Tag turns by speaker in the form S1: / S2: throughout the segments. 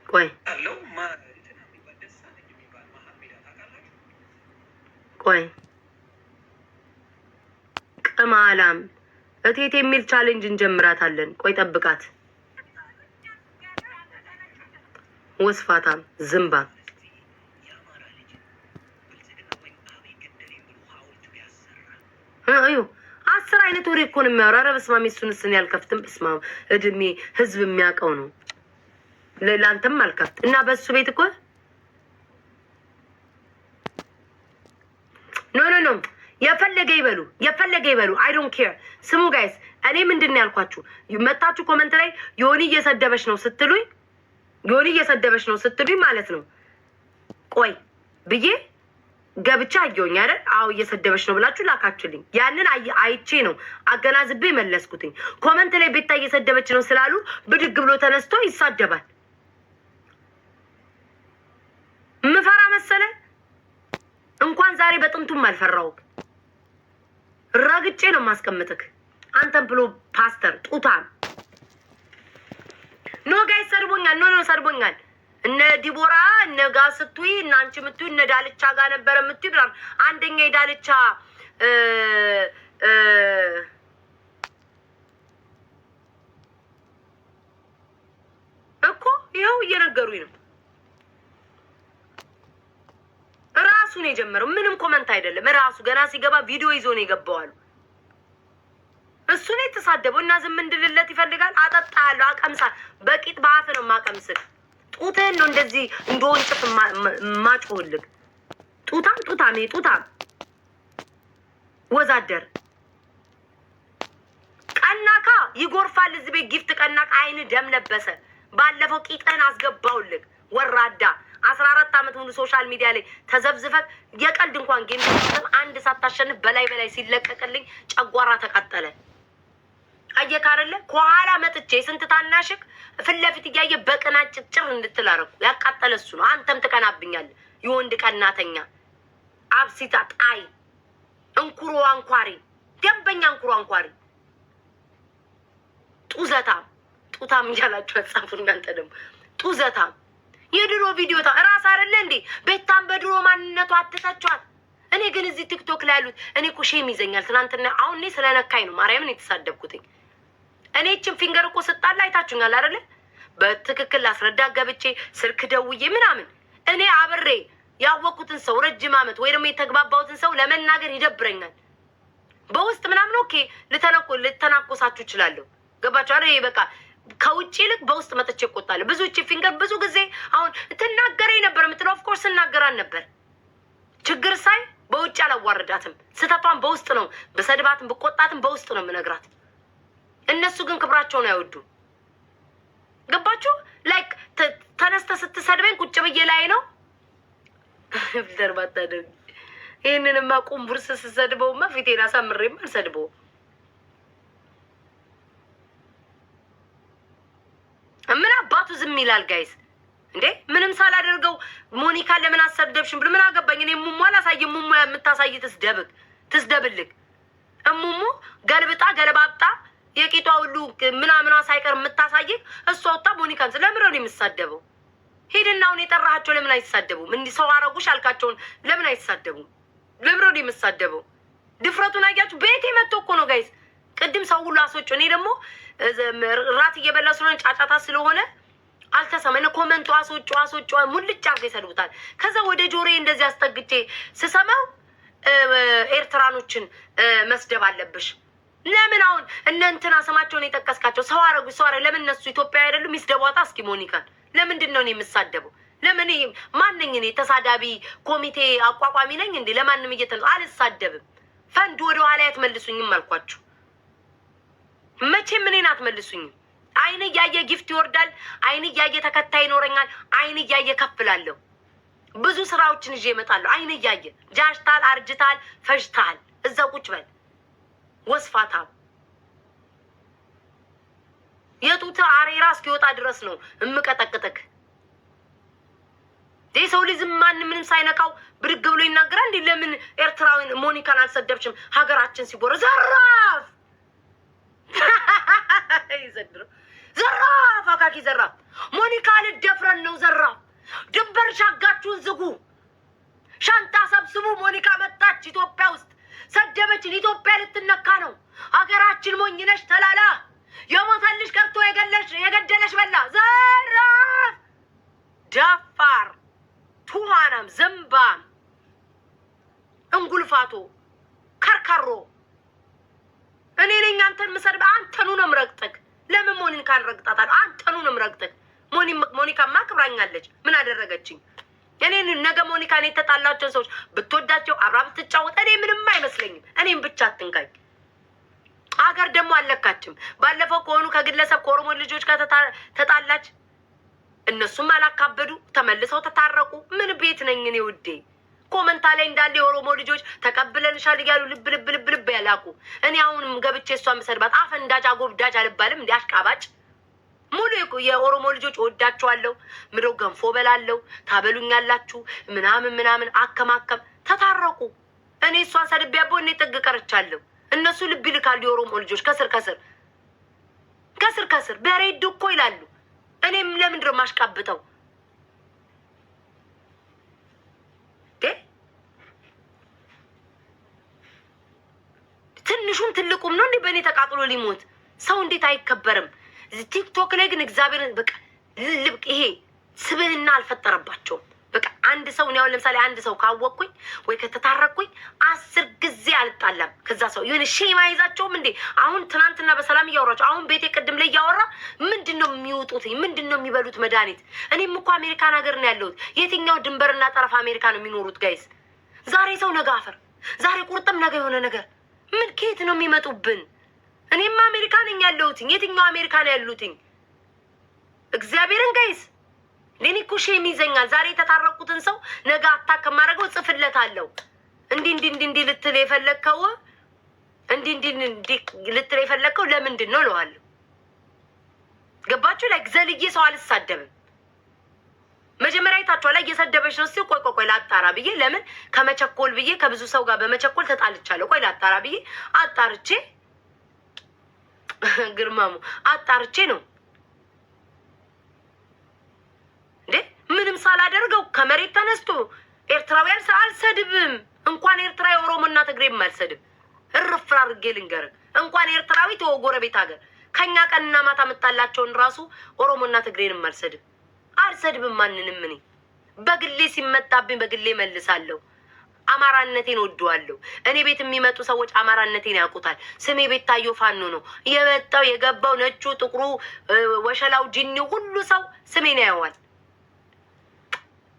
S1: ቆይ ቆይ ቅማላም እቴት የሚል ቻሌንጅ እንጀምራታለን። ቆይ ጠብቃት። ወስፋታም ዝምባም አዩ 10 አይነት ወሬ እኮ ነው የሚያወራ። ኧረ በስመ አብ እሱን ስን ያልከፍትም በስመ አብ እድሜ ህዝብ የሚያውቀው ነው። ለላንተም አልከፍት እና በሱ ቤት እኮ ኖ የፈለገ ይበሉ አይ ዶንት ኬር። ስሙ ጋይስ እኔ ምንድነው ያልኳችሁ? መጣችሁ ኮሜንት ላይ ዮኒ እየሰደበች ነው ስትሉኝ ማለት ነው። ቆይ ብዬ ገብቻ አየሁኝ አይደል? አዎ እየሰደበች ነው ብላችሁ ላካችሁልኝ። ያንን አይቼ ነው አገናዝቤ መለስኩትኝ። ኮሜንት ላይ ቤታ እየሰደበች ነው ስላሉ ብድግ ብሎ ተነስቶ ይሳደባል። ምፈራ መሰለ? እንኳን ዛሬ በጥንቱም አልፈራው። ረግጬ ነው ማስቀምጥክ አንተም ብሎ ፓስተር ጡታን ኖ ጋይስ ሰርቦኛል። ኖ ሰርቦኛል። እነ ዲቦራ እነ ጋስትui እና አንቺ ምትui እነ ዳልቻ ጋር ነበር ምትui ብላም አንደኛ የዳልቻ እኮ ይኸው እየነገሩኝ ነው። ራሱ ነው የጀመረው። ምንም ኮመንት አይደለም። ራሱ ገና ሲገባ ቪዲዮ ይዞ ነው የገባው። እሱ ነው የተሳደበው እና ዝም እንድልለት ይፈልጋል። አጠጣለሁ፣ አቀምሳ በቂጥ በአፍ ነው ማቀምስል። ጡትህን ነው እንደዚህ እንደወንጭፍ ማጮልግ። ጡታም ወዛደር ቀናካ ይጎርፋል። እዚህ ቤት ጊፍት ቀናካ አይን ደም ለበሰ። ባለፈው ቂጥህን አስገባውልግ ወራዳ 14 አመት ሙሉ ሶሻል ሚዲያ ላይ ተዘብዝፈክ የቀልድ እንኳን ጌም አንድ ሳታሸንፍ በላይ ሲለቀቅልኝ ጨጓራ ተቃጠለ። አየካረለ ከኋላ መጥቼ ስንት ታናሽክ ፊት ለፊት እያየ በቅናጭ ጭር እንድትላረኩ ያቃጠለ እሱ ነው። አንተም ትቀናብኛለህ። የወንድ ቀናተኛ አብሲታ ጣይ እንኩሮ አንኳሪ ደንበኛ እንኩሮ አንኳሪ ጡታም እያላችሁ ጻፉ። እናንተ ደግሞ ጡዘታም የድሮ ቪዲዮ ራስ አይደለ እንዴ? ቤታም በድሮ ማንነቷ አትተቻት። እኔ ግን እዚህ ቲክቶክ ላይ ያሉት እኔ እኮ ሼም ይዘኛል። ትናንትና አሁን እኔ ስለነካኝ ነው ማርያምን የተሳደብኩትኝ። እኔ እቺን ፊንገር እኮ ስጣላ አይታችሁኛል አይደለ? በትክክል ላስረዳ ገብቼ ስልክ ደውዬ ምናምን እኔ አብሬ ያወቁትን ሰው ረጅም አመት ወይ ደግሞ የተግባባሁትን ሰው ለመናገር ይደብረኛል። በውስጥ ምናምን ኦኬ ልተናኮሳችሁ እችላለሁ። ገባችሁ አይደል? ይሄ በቃ ከውጪ ይልቅ በውስጥ መጥቼ እቆጣለሁ። ብዙ እቺ ፊንገር ብዙ ጊዜ አሁን ትናገረኝ ነበር የምትለው ኦፍ ኮርስ እናገራን ነበር። ችግር ሳይ በውጭ አላዋርዳትም። ስተቷን በውስጥ ነው በሰድባትም በቆጣትም በውስጥ ነው የምነግራት። እነሱ ግን ክብራቸውን አይወዱ። ገባችሁ? ላይክ ተነስተ ስትሰድበኝ ቁጭ ብዬ ላይ ነው ፍልተር ባታደርግ። ይሄንንማ ቁምቡርስ ስትሰድበውማ ፊቴን አሳምሬማ አልሰድበውም። ምን አባቱ ዝም ይላል ጋይስ እንዴ? ምንም ሳላደርገው ሞኒካ ለምን አሰደብሽም ብሎ ምን አገባኝ? እኔ ሙሙ አላሳየም። ሙሙ የምታሳይ ትስደብልክ እሙሙ ገልብጣ ገለባብጣ የቂጧ ሁሉ ምናምኗ ሳይቀር የምታሳይ እሷ ወጣ ሞኒካን ስለምን ነው የምትሳደበው? ሄድና አሁን የጠራሃቸው ለምን አይሳደቡም? እንዲህ ሰው አረጉሽ አልካቸውን ለምን አይሳደቡም? ለምን ነው የምትሳደበው? ድፍረቱን አያችሁ? ቤቴ መጥቶ እኮ ነው ጋይስ። ቅድም ሰው ሁሉ አስወጭ። እኔ ደግሞ ራት እየበላ ስለሆነ ጫጫታ ስለሆነ አልተሰማኝ። ኮመንቱ አስወጭ ሙልጭ አድርገው ይሰድቡታል። ከዛ ወደ ጆሮዬ እንደዚህ አስጠግቼ ስሰማው ኤርትራኖችን መስደብ አለብሽ። ለምን አሁን እነ እንትና ስማቸውን የጠቀስካቸው ሰው አረጉ ለምን እነሱ ኢትዮጵያ አይደሉም? ይስደቧታ እስኪ ሞኒካን። ለምንድን ነው እኔ የምሳደበው? ለምን ማንኝ እኔ ተሳዳቢ ኮሚቴ አቋቋሚ ነኝ እንዴ? ለማንም አልሳደብም። ፈንድ ወደ ኋላ አትመልሱኝም አልኳችሁ። መቼም እኔን አትመልሱኝም። አይን እያየ ጊፍት ይወርዳል። አይን እያየ ተከታይ ይኖረኛል። አይን እያየ ከፍላለሁ። ብዙ ስራዎችን ይዤ እመጣለሁ። አይን እያየ ጃሽታል፣ አርጅታል፣ ፈጅታል። እዛ ቁጭ በል ወስፋታ። የጡት አሬራ እስኪወጣ ድረስ ነው እምቀጠቅጥክ። ሰው ልጅ ማንም ምንም ሳይነካው ብድግ ብሎ ይናገራል። እንዴ ለምን ኤርትራዊን ሞኒካን አልሰደብሽም? ሀገራችን ሲጎረ ዘራፍ ይዘድሩ ዘራፍ አካኪ ዘራፍ ሞኒካ ልደፍረን ነው ዘራፍ ድንበር ሻጋችሁን ዝጉ ሻንጣ ሰብስቡ ሞኒካ መጣች ኢትዮጵያ ውስጥ ሰደበችን ኢትዮጵያ ልትነካ ነው ሀገራችን ሞኝነሽ ተላላ የሞተልሽ ቀርቶ የገደለሽ በላ ዘራፍ ዳፋር ቱሃናም ዘምባም እንጉልፋቶ ከርከሮ እኔ ነኝ አንተን ምሰድብ አንተኑ ነው ምረግጥክ ለምን ሞኒካን ረግጣታል አንተኑ ነው ምረግጥክ ሞኒካማ አክብራኛለች ምን አደረገችኝ እኔን ነገ ሞኒካን የተጣላቸው ሰዎች ብትወዳቸው አብራ ብትጫወት እኔ ምንም አይመስለኝም እኔም ብቻ አትንካኝ አገር ደግሞ አለካችም ባለፈው ከሆኑ ከግለሰብ ከኦሮሞ ልጆች ጋር ተጣላች እነሱም አላካበዱ ተመልሰው ተታረቁ ምን ቤት ነኝ እኔ ውዴ ኮመንታ ላይ እንዳለ የኦሮሞ ልጆች ተቀብለንሻል እያሉ ልብ ያላኩ እኔ አሁንም ገብቼ እሷን መሰድባት አፈንዳጅ አጎብዳጅ አልባልም እንዲ አሽቃባጭ ሙሉ የኦሮሞ ልጆች ወዳቸዋለሁ ምድው ገንፎ በላለሁ ታበሉኛላችሁ ምናምን አከማከም ተታረቁ እኔ እሷን ሰድቤያቦ እኔ ጥግ ቀርቻለሁ እነሱ ልብ ይልካሉ የኦሮሞ ልጆች ከስር በሬድ እኮ ይላሉ እኔም ለምንድነው ማሽቃብጠው ትንሹም ትልቁም ነው እንዴ በእኔ ተቃጥሎ ሊሞት ሰው እንዴት አይከበርም ቲክቶክ ላይ ግን እግዚአብሔርን በቃ ልብቅ ይሄ ስብህና አልፈጠረባቸውም በቃ አንድ ሰው ነው ለምሳሌ አንድ ሰው ካወቅኩኝ ወይ ከተታረቅኩኝ 10 ጊዜ አልጣላም ከዛ ሰው የሆነ ሼማ ይዛቸውም እንዴ አሁን ትናንትና በሰላም እያወራቸው አሁን ቤቴ ቅድም ላይ እያወራ ምንድነው የሚወጡት ምንድነው የሚበሉት መድኃኒት እኔም እኮ አሜሪካን ሀገር ነው ያለሁት የትኛው ድንበርና ጠረፍ አሜሪካ ነው የሚኖሩት ጋይስ ዛሬ ሰው ነገ አፈር ዛሬ ቁርጥም ነገ የሆነ ነገር ምን ከየት ነው የሚመጡብን እኔም አሜሪካ ነኝ ያለሁት የትኛው አሜሪካ ነው ያሉትኝ እግዚአብሔርን ጋይስ ለኔ እኮ ሼም ይዘኛል ዛሬ የተታረቁትን ሰው ነገ አታክ ማድረገው ጽፍለታለሁ እንዲ ልትል የፈለከው እንዲ ልትል የፈለከው ለምንድን ነው ለዋለሁ ገባችሁ ላይ ዘልዬ ሰው አልሳደብም መጀመሪያ አይታችሁ ላይ እየሰደበሽ ነው ሲል ቆይ ላጣራ ብዬ ለምን ከመቸኮል ብዬ ከብዙ ሰው ጋር በመቸኮል ተጣልቻለሁ ቆይ ላጣራ ብዬ አጣርቼ ግርማሙ አጣርቼ ነው እንዴ ምንም ሳላደርገው ከመሬት ተነስቶ ኤርትራውያን አልሰድብም እንኳን ኤርትራ የኦሮሞና ትግሬም አልሰድብ እርፍራ አድርጌ ልንገርህ እንኳን ኤርትራዊ ተወጎረቤት ሀገር ከኛ ቀንና ማታ መጣላቸውን ራሱ ኦሮሞና ትግሬንም አልሰድብም ማንንም እኔ በግሌ ሲመጣብኝ በግሌ መልሳለሁ አማራነቴን ወደዋለሁ እኔ ቤት የሚመጡ ሰዎች አማራነቴን ያውቁታል ስሜ ቤታዮ ፋኖ ነው የመጣው የገባው ነጩ ጥቁሩ ወሸላው ጂኒው ሁሉ ሰው ስሜን ያየዋል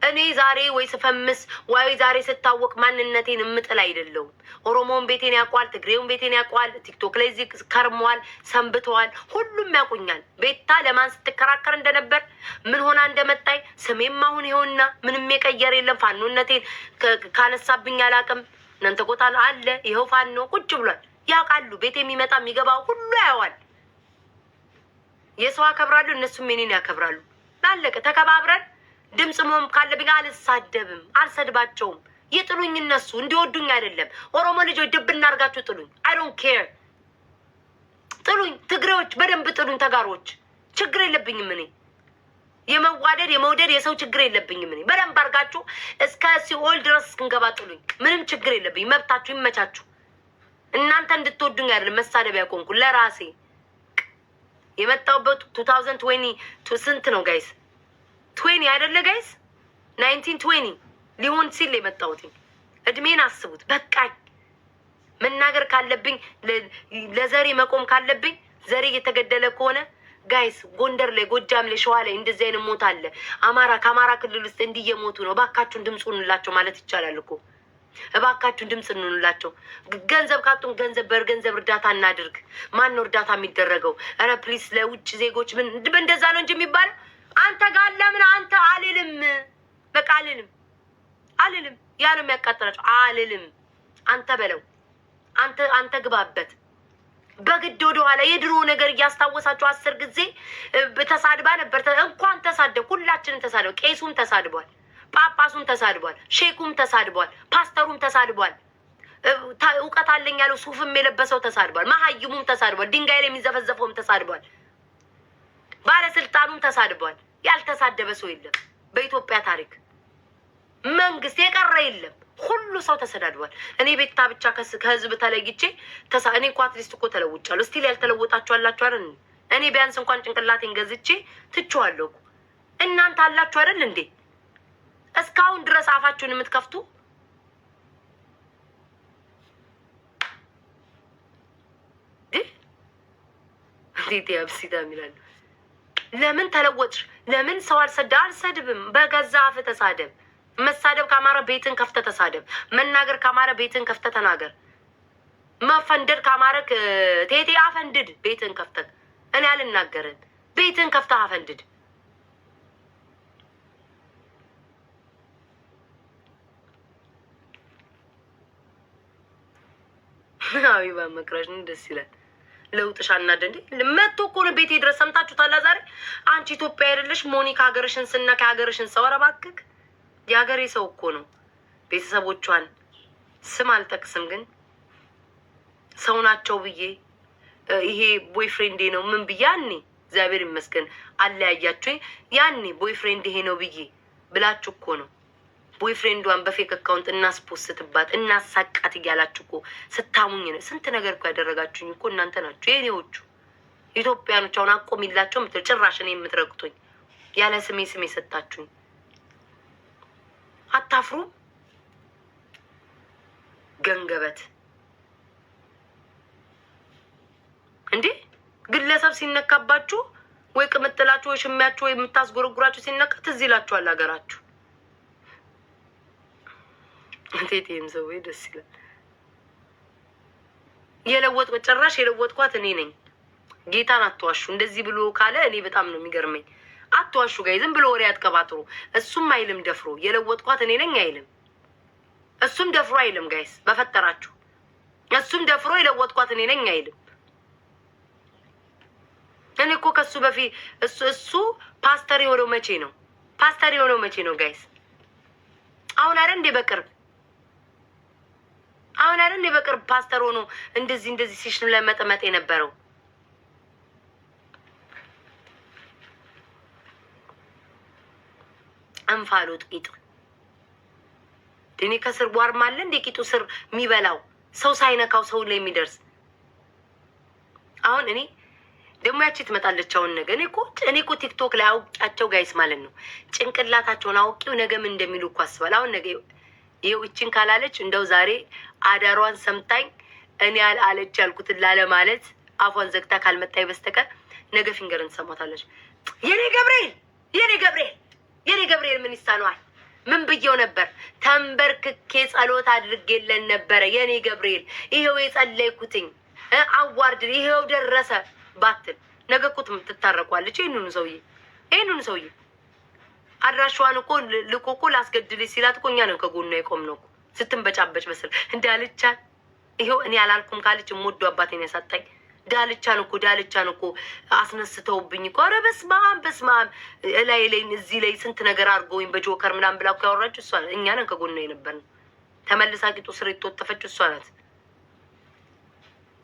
S1: እኔ ዛሬ ወይ ስፈምስ ወይ ዛሬ ስታወቅ ማንነቴን እምጥል አይደለም ኦሮሞን ቤቴን ያውቃል ትግሬውን ቤቴን ያውቃል ቲክቶክ ላይ ከርሟል ሰንብተዋል ሁሉም ያውቁኛል ቤታ ለማን ስትከራከር እንደነበር ምን ሆና እንደመጣይ ስሜም አሁን ይሆንና ምንም የቀየረ የለም ፋኖነቴን ካነሳብኝ አላቅም እናንተ ቆጣ አለ ይሄው ፋኖ ቁጭ ብሏል ያውቃሉ ቤት የሚመጣ የሚገባው ሁሉ ያዋል የሰው አከብራሉ እነሱም እኔን ያከብራሉ አለቀ ተከባብረን ድምጽ ሞም ካለብኝ አልሳደብም አልሰድባቸውም ይጥሉኝ እነሱ እንዲወዱኝ አይደለም ኦሮሞ ልጆች ድብ እናርጋችሁ ጥሉኝ አይ ዶንት ኬር ጥሉኝ ትግሬዎች በደንብ ጥሉኝ ተጋሮች ችግር የለብኝም እኔ የመዋደድ የመውደድ የሰው ችግር የለብኝም እኔ በደንብ አርጋችሁ እስከ ሲኦል ድረስ እስክንገባ ጥሉኝ ምንም ችግር የለብኝም መብታችሁ ይመቻችሁ እናንተ እንድትወዱኝ አይደለም መሳደብ ያቆንኩ ለራሴ የመጣውበት 2020 ስንት ነው ጋይስ 20 አይደለ ጋይስ 1920 ሊሆን ሲል የመጣሁት እድሜን አስቡት በቃኝ መናገር ካለብኝ ለዘሬ መቆም ካለብኝ ዘሬ እየተገደለ ከሆነ ጋይስ ጎንደር ላይ ጎጃም ላይ ሸዋ ላይ እንደዚህ አይነት ሞት አለ አማራ ከአማራ ክልል ውስጥ እንዲየሞቱ ነው እባካችሁን ድምጽ ሁኑላቸው ማለት ይቻላል እኮ እባካችሁን ድምጽ ሁኑላቸው ገንዘብ ካጡን ገንዘብ እርዳታ እናድርግ ማን ነው እርዳታ የሚደረገው ኧረ ፕሊስ ለውጭ ዜጎች ምን እንደዛ ነው እንጂ የሚባለው አንተ ጋር ለምን አንተ አልልም በቃ አልልም ያ ነው የሚያቃጥላቸው አልልም አንተ በለው አንተ ግባበት በግድ ወደ ኋላ የድሮ ነገር እያስታወሳችሁ 10 ጊዜ ተሳድባ ነበር እንኳን ተሳደብ ሁላችንም ተሳደብ ቄሱም ተሳድቧል ጳጳሱም ተሳድቧል ሼኩም ተሳድቧል ፓስተሩም ተሳድቧል እውቀት አለኝ ያለው ሱፍም የለበሰው ተሳድቧል መሀይሙም ተሳድቧል ድንጋይ ላይ የሚዘፈዘፈውም ተሳድቧል ባለስልጣኑም ተሳድቧል። ያልተሳደበ ሰው የለም በኢትዮጵያ ታሪክ። መንግስት የቀረ የለም። ሁሉ ሰው ተሰዳድቧል። እኔ ቤታ ብቻ ከህዝብ ተለይቼ እኔ እኮ አትሊስት እኮ ተለውጫለሁ። እስቲል ያልተለወጣችሁ አላችሁ አይደል? እኔ ቢያንስ እንኳን ጭንቅላቴን ገዝቼ ትቼዋለሁ። እናንተ አላችሁ አይደል እንዴ? እስካሁን ድረስ አፋችሁን የምትከፍቱ እንዴት ያብሲታ ሚላል። ለምን ተለወጥሽ? ለምን ሰው አልሰድብም። በገዛ አፍ ተሳደብ። መሳደብ ካማረ ቤትን ከፍተ ተሳደብ። መናገር ካማረ ቤትን ከፍተ ተናገር። መፈንደድ ካማረ ቴቴ አፈንድድ ቤትን ከፍተ። እኔ አልናገርን። ቤትን ከፍተ አፈንድድ። ሀቢባ መክራሽ ደስ ይላል። ለውጥሽ አናደንዴ መጥቶ እኮ ነው ቤቴ ድረስ። ሰምታችሁታል ዛሬ። አንቺ ኢትዮጵያ አይደለሽ ሞኒካ ሀገርሽን ስነካ ሀገርሽን ሰው ረባክክ። የሀገሬ ሰው እኮ ነው። ቤተሰቦቿን ስም አልጠቅስም፣ ግን ሰው ናቸው ብዬ ይሄ ቦይፍሬንዴ ነው ምን ብዬ ያኔ እግዚአብሔር ይመስገን አለያያችሁ። ያኔ ቦይፍሬንድ ይሄ ነው ብዬ ብላችሁ እኮ ነው ቦይፍሬንዷን በፌክ አካውንት እናስፖስትባት እናሳቃት እያላችሁ እኮ ስታሙኝ ነው። ስንት ነገር እኮ ያደረጋችሁኝ እኮ እናንተ ናችሁ የኔዎቹ ኢትዮጵያኖች። አሁን አቆሚላቸው ምትል ጭራሽ እኔ የምትረግጡኝ ያለ ስሜ ሰጣችሁኝ። አታፍሩ? ገንገበት እንዴ! ግለሰብ ሲነካባችሁ ወይ ቅምጥላችሁ ወይ ሽሚያችሁ ወይ የምታስጎረጉራችሁ ሲነካ ትዝ ይላችኋል ሀገራችሁ። እንዴትም ሰው ደስ ይላል። ጭራሽ የለወጥኳት እኔ ነኝ። ጌታን አትዋሹ። እንደዚህ ብሎ ካለ እኔ በጣም ነው የሚገርመኝ። አትዋሹ ጋይ፣ ዝም ብሎ ወሬ አትቀባጥሩ። እሱም አይልም ደፍሮ የለወጥኳት እኔ ነኝ አይልም። እሱም ደፍሮ አይልም ጋይስ፣ በፈጠራችሁ። እሱም ደፍሮ የለወጥኳት እኔ ነኝ አይልም። እኔ እኮ ከሱ በፊት እሱ ፓስተር የሆነው መቼ ነው? ፓስተር የሆነው መቼ ነው ጋይስ? አሁን አይደል እንደ በቅርብ ፓስተር ሆኖ እንደዚህ ሲሽን ላይ መጠመጥ የነበረው። እንፋሎት ቂጥ እኔ ከስር ዋርማለ እንደ ቂጡ ስር የሚበላው ሰው ሳይነካው ሰው ላይ የሚደርስ። አሁን እኔ ደግሞ ያቺ ትመጣለች። አሁን ነገ እኔ እኮ ቲክቶክ ላይ አውቃቸው ጋይስ ማለት ነው። ጭንቅላታቸውን አውቄው ነገ ምን እንደሚሉ እኮ አስባል። አሁን ነገ ይኸው እችን ካላለች እንደው ዛሬ አዳሯን ሰምታኝ እኔ አለች ያልኩትን ላለ ማለት አፏን ዘግታ ካልመጣይ በስተቀር ነገ ፊንገርን ትሰማታለች። የኔ ገብርኤል ምን ይሳነዋል? ምን ብየው ነበር? ተንበርክኬ ጸሎት አድርጌለን ነበረ። የኔ ገብርኤል ይሄው የጸለይኩትኝ አዋርድ ይሄው ደረሰ ባትል ነገ እኮ ትታረቋለች። ይሄንን ሰውዬ አድራሻዋን እኮ ልኮ እኮ ላስገድልሽ ሲላት እኮ እኛ ነን ከጎኗ የቆምነው እኮ ስትንበጫበጭ መስል እንዳልቻል ይሄው እኔ አላልኩም ካለች ሞዶ አባቴን ያሳጣኝ ዳልቻን እኮ አስነስተውብኝ እኮ። ኧረ በስመ አብ ላይ እዚህ ላይ ስንት ነገር አድርገውኝ በጆከር ምናምን ብላ እኮ ያወራችሁ እሷ። እኛ ነን ከጎኗ የነበርን። ተመልሳ ቂጡ ስር የተወጠፈችው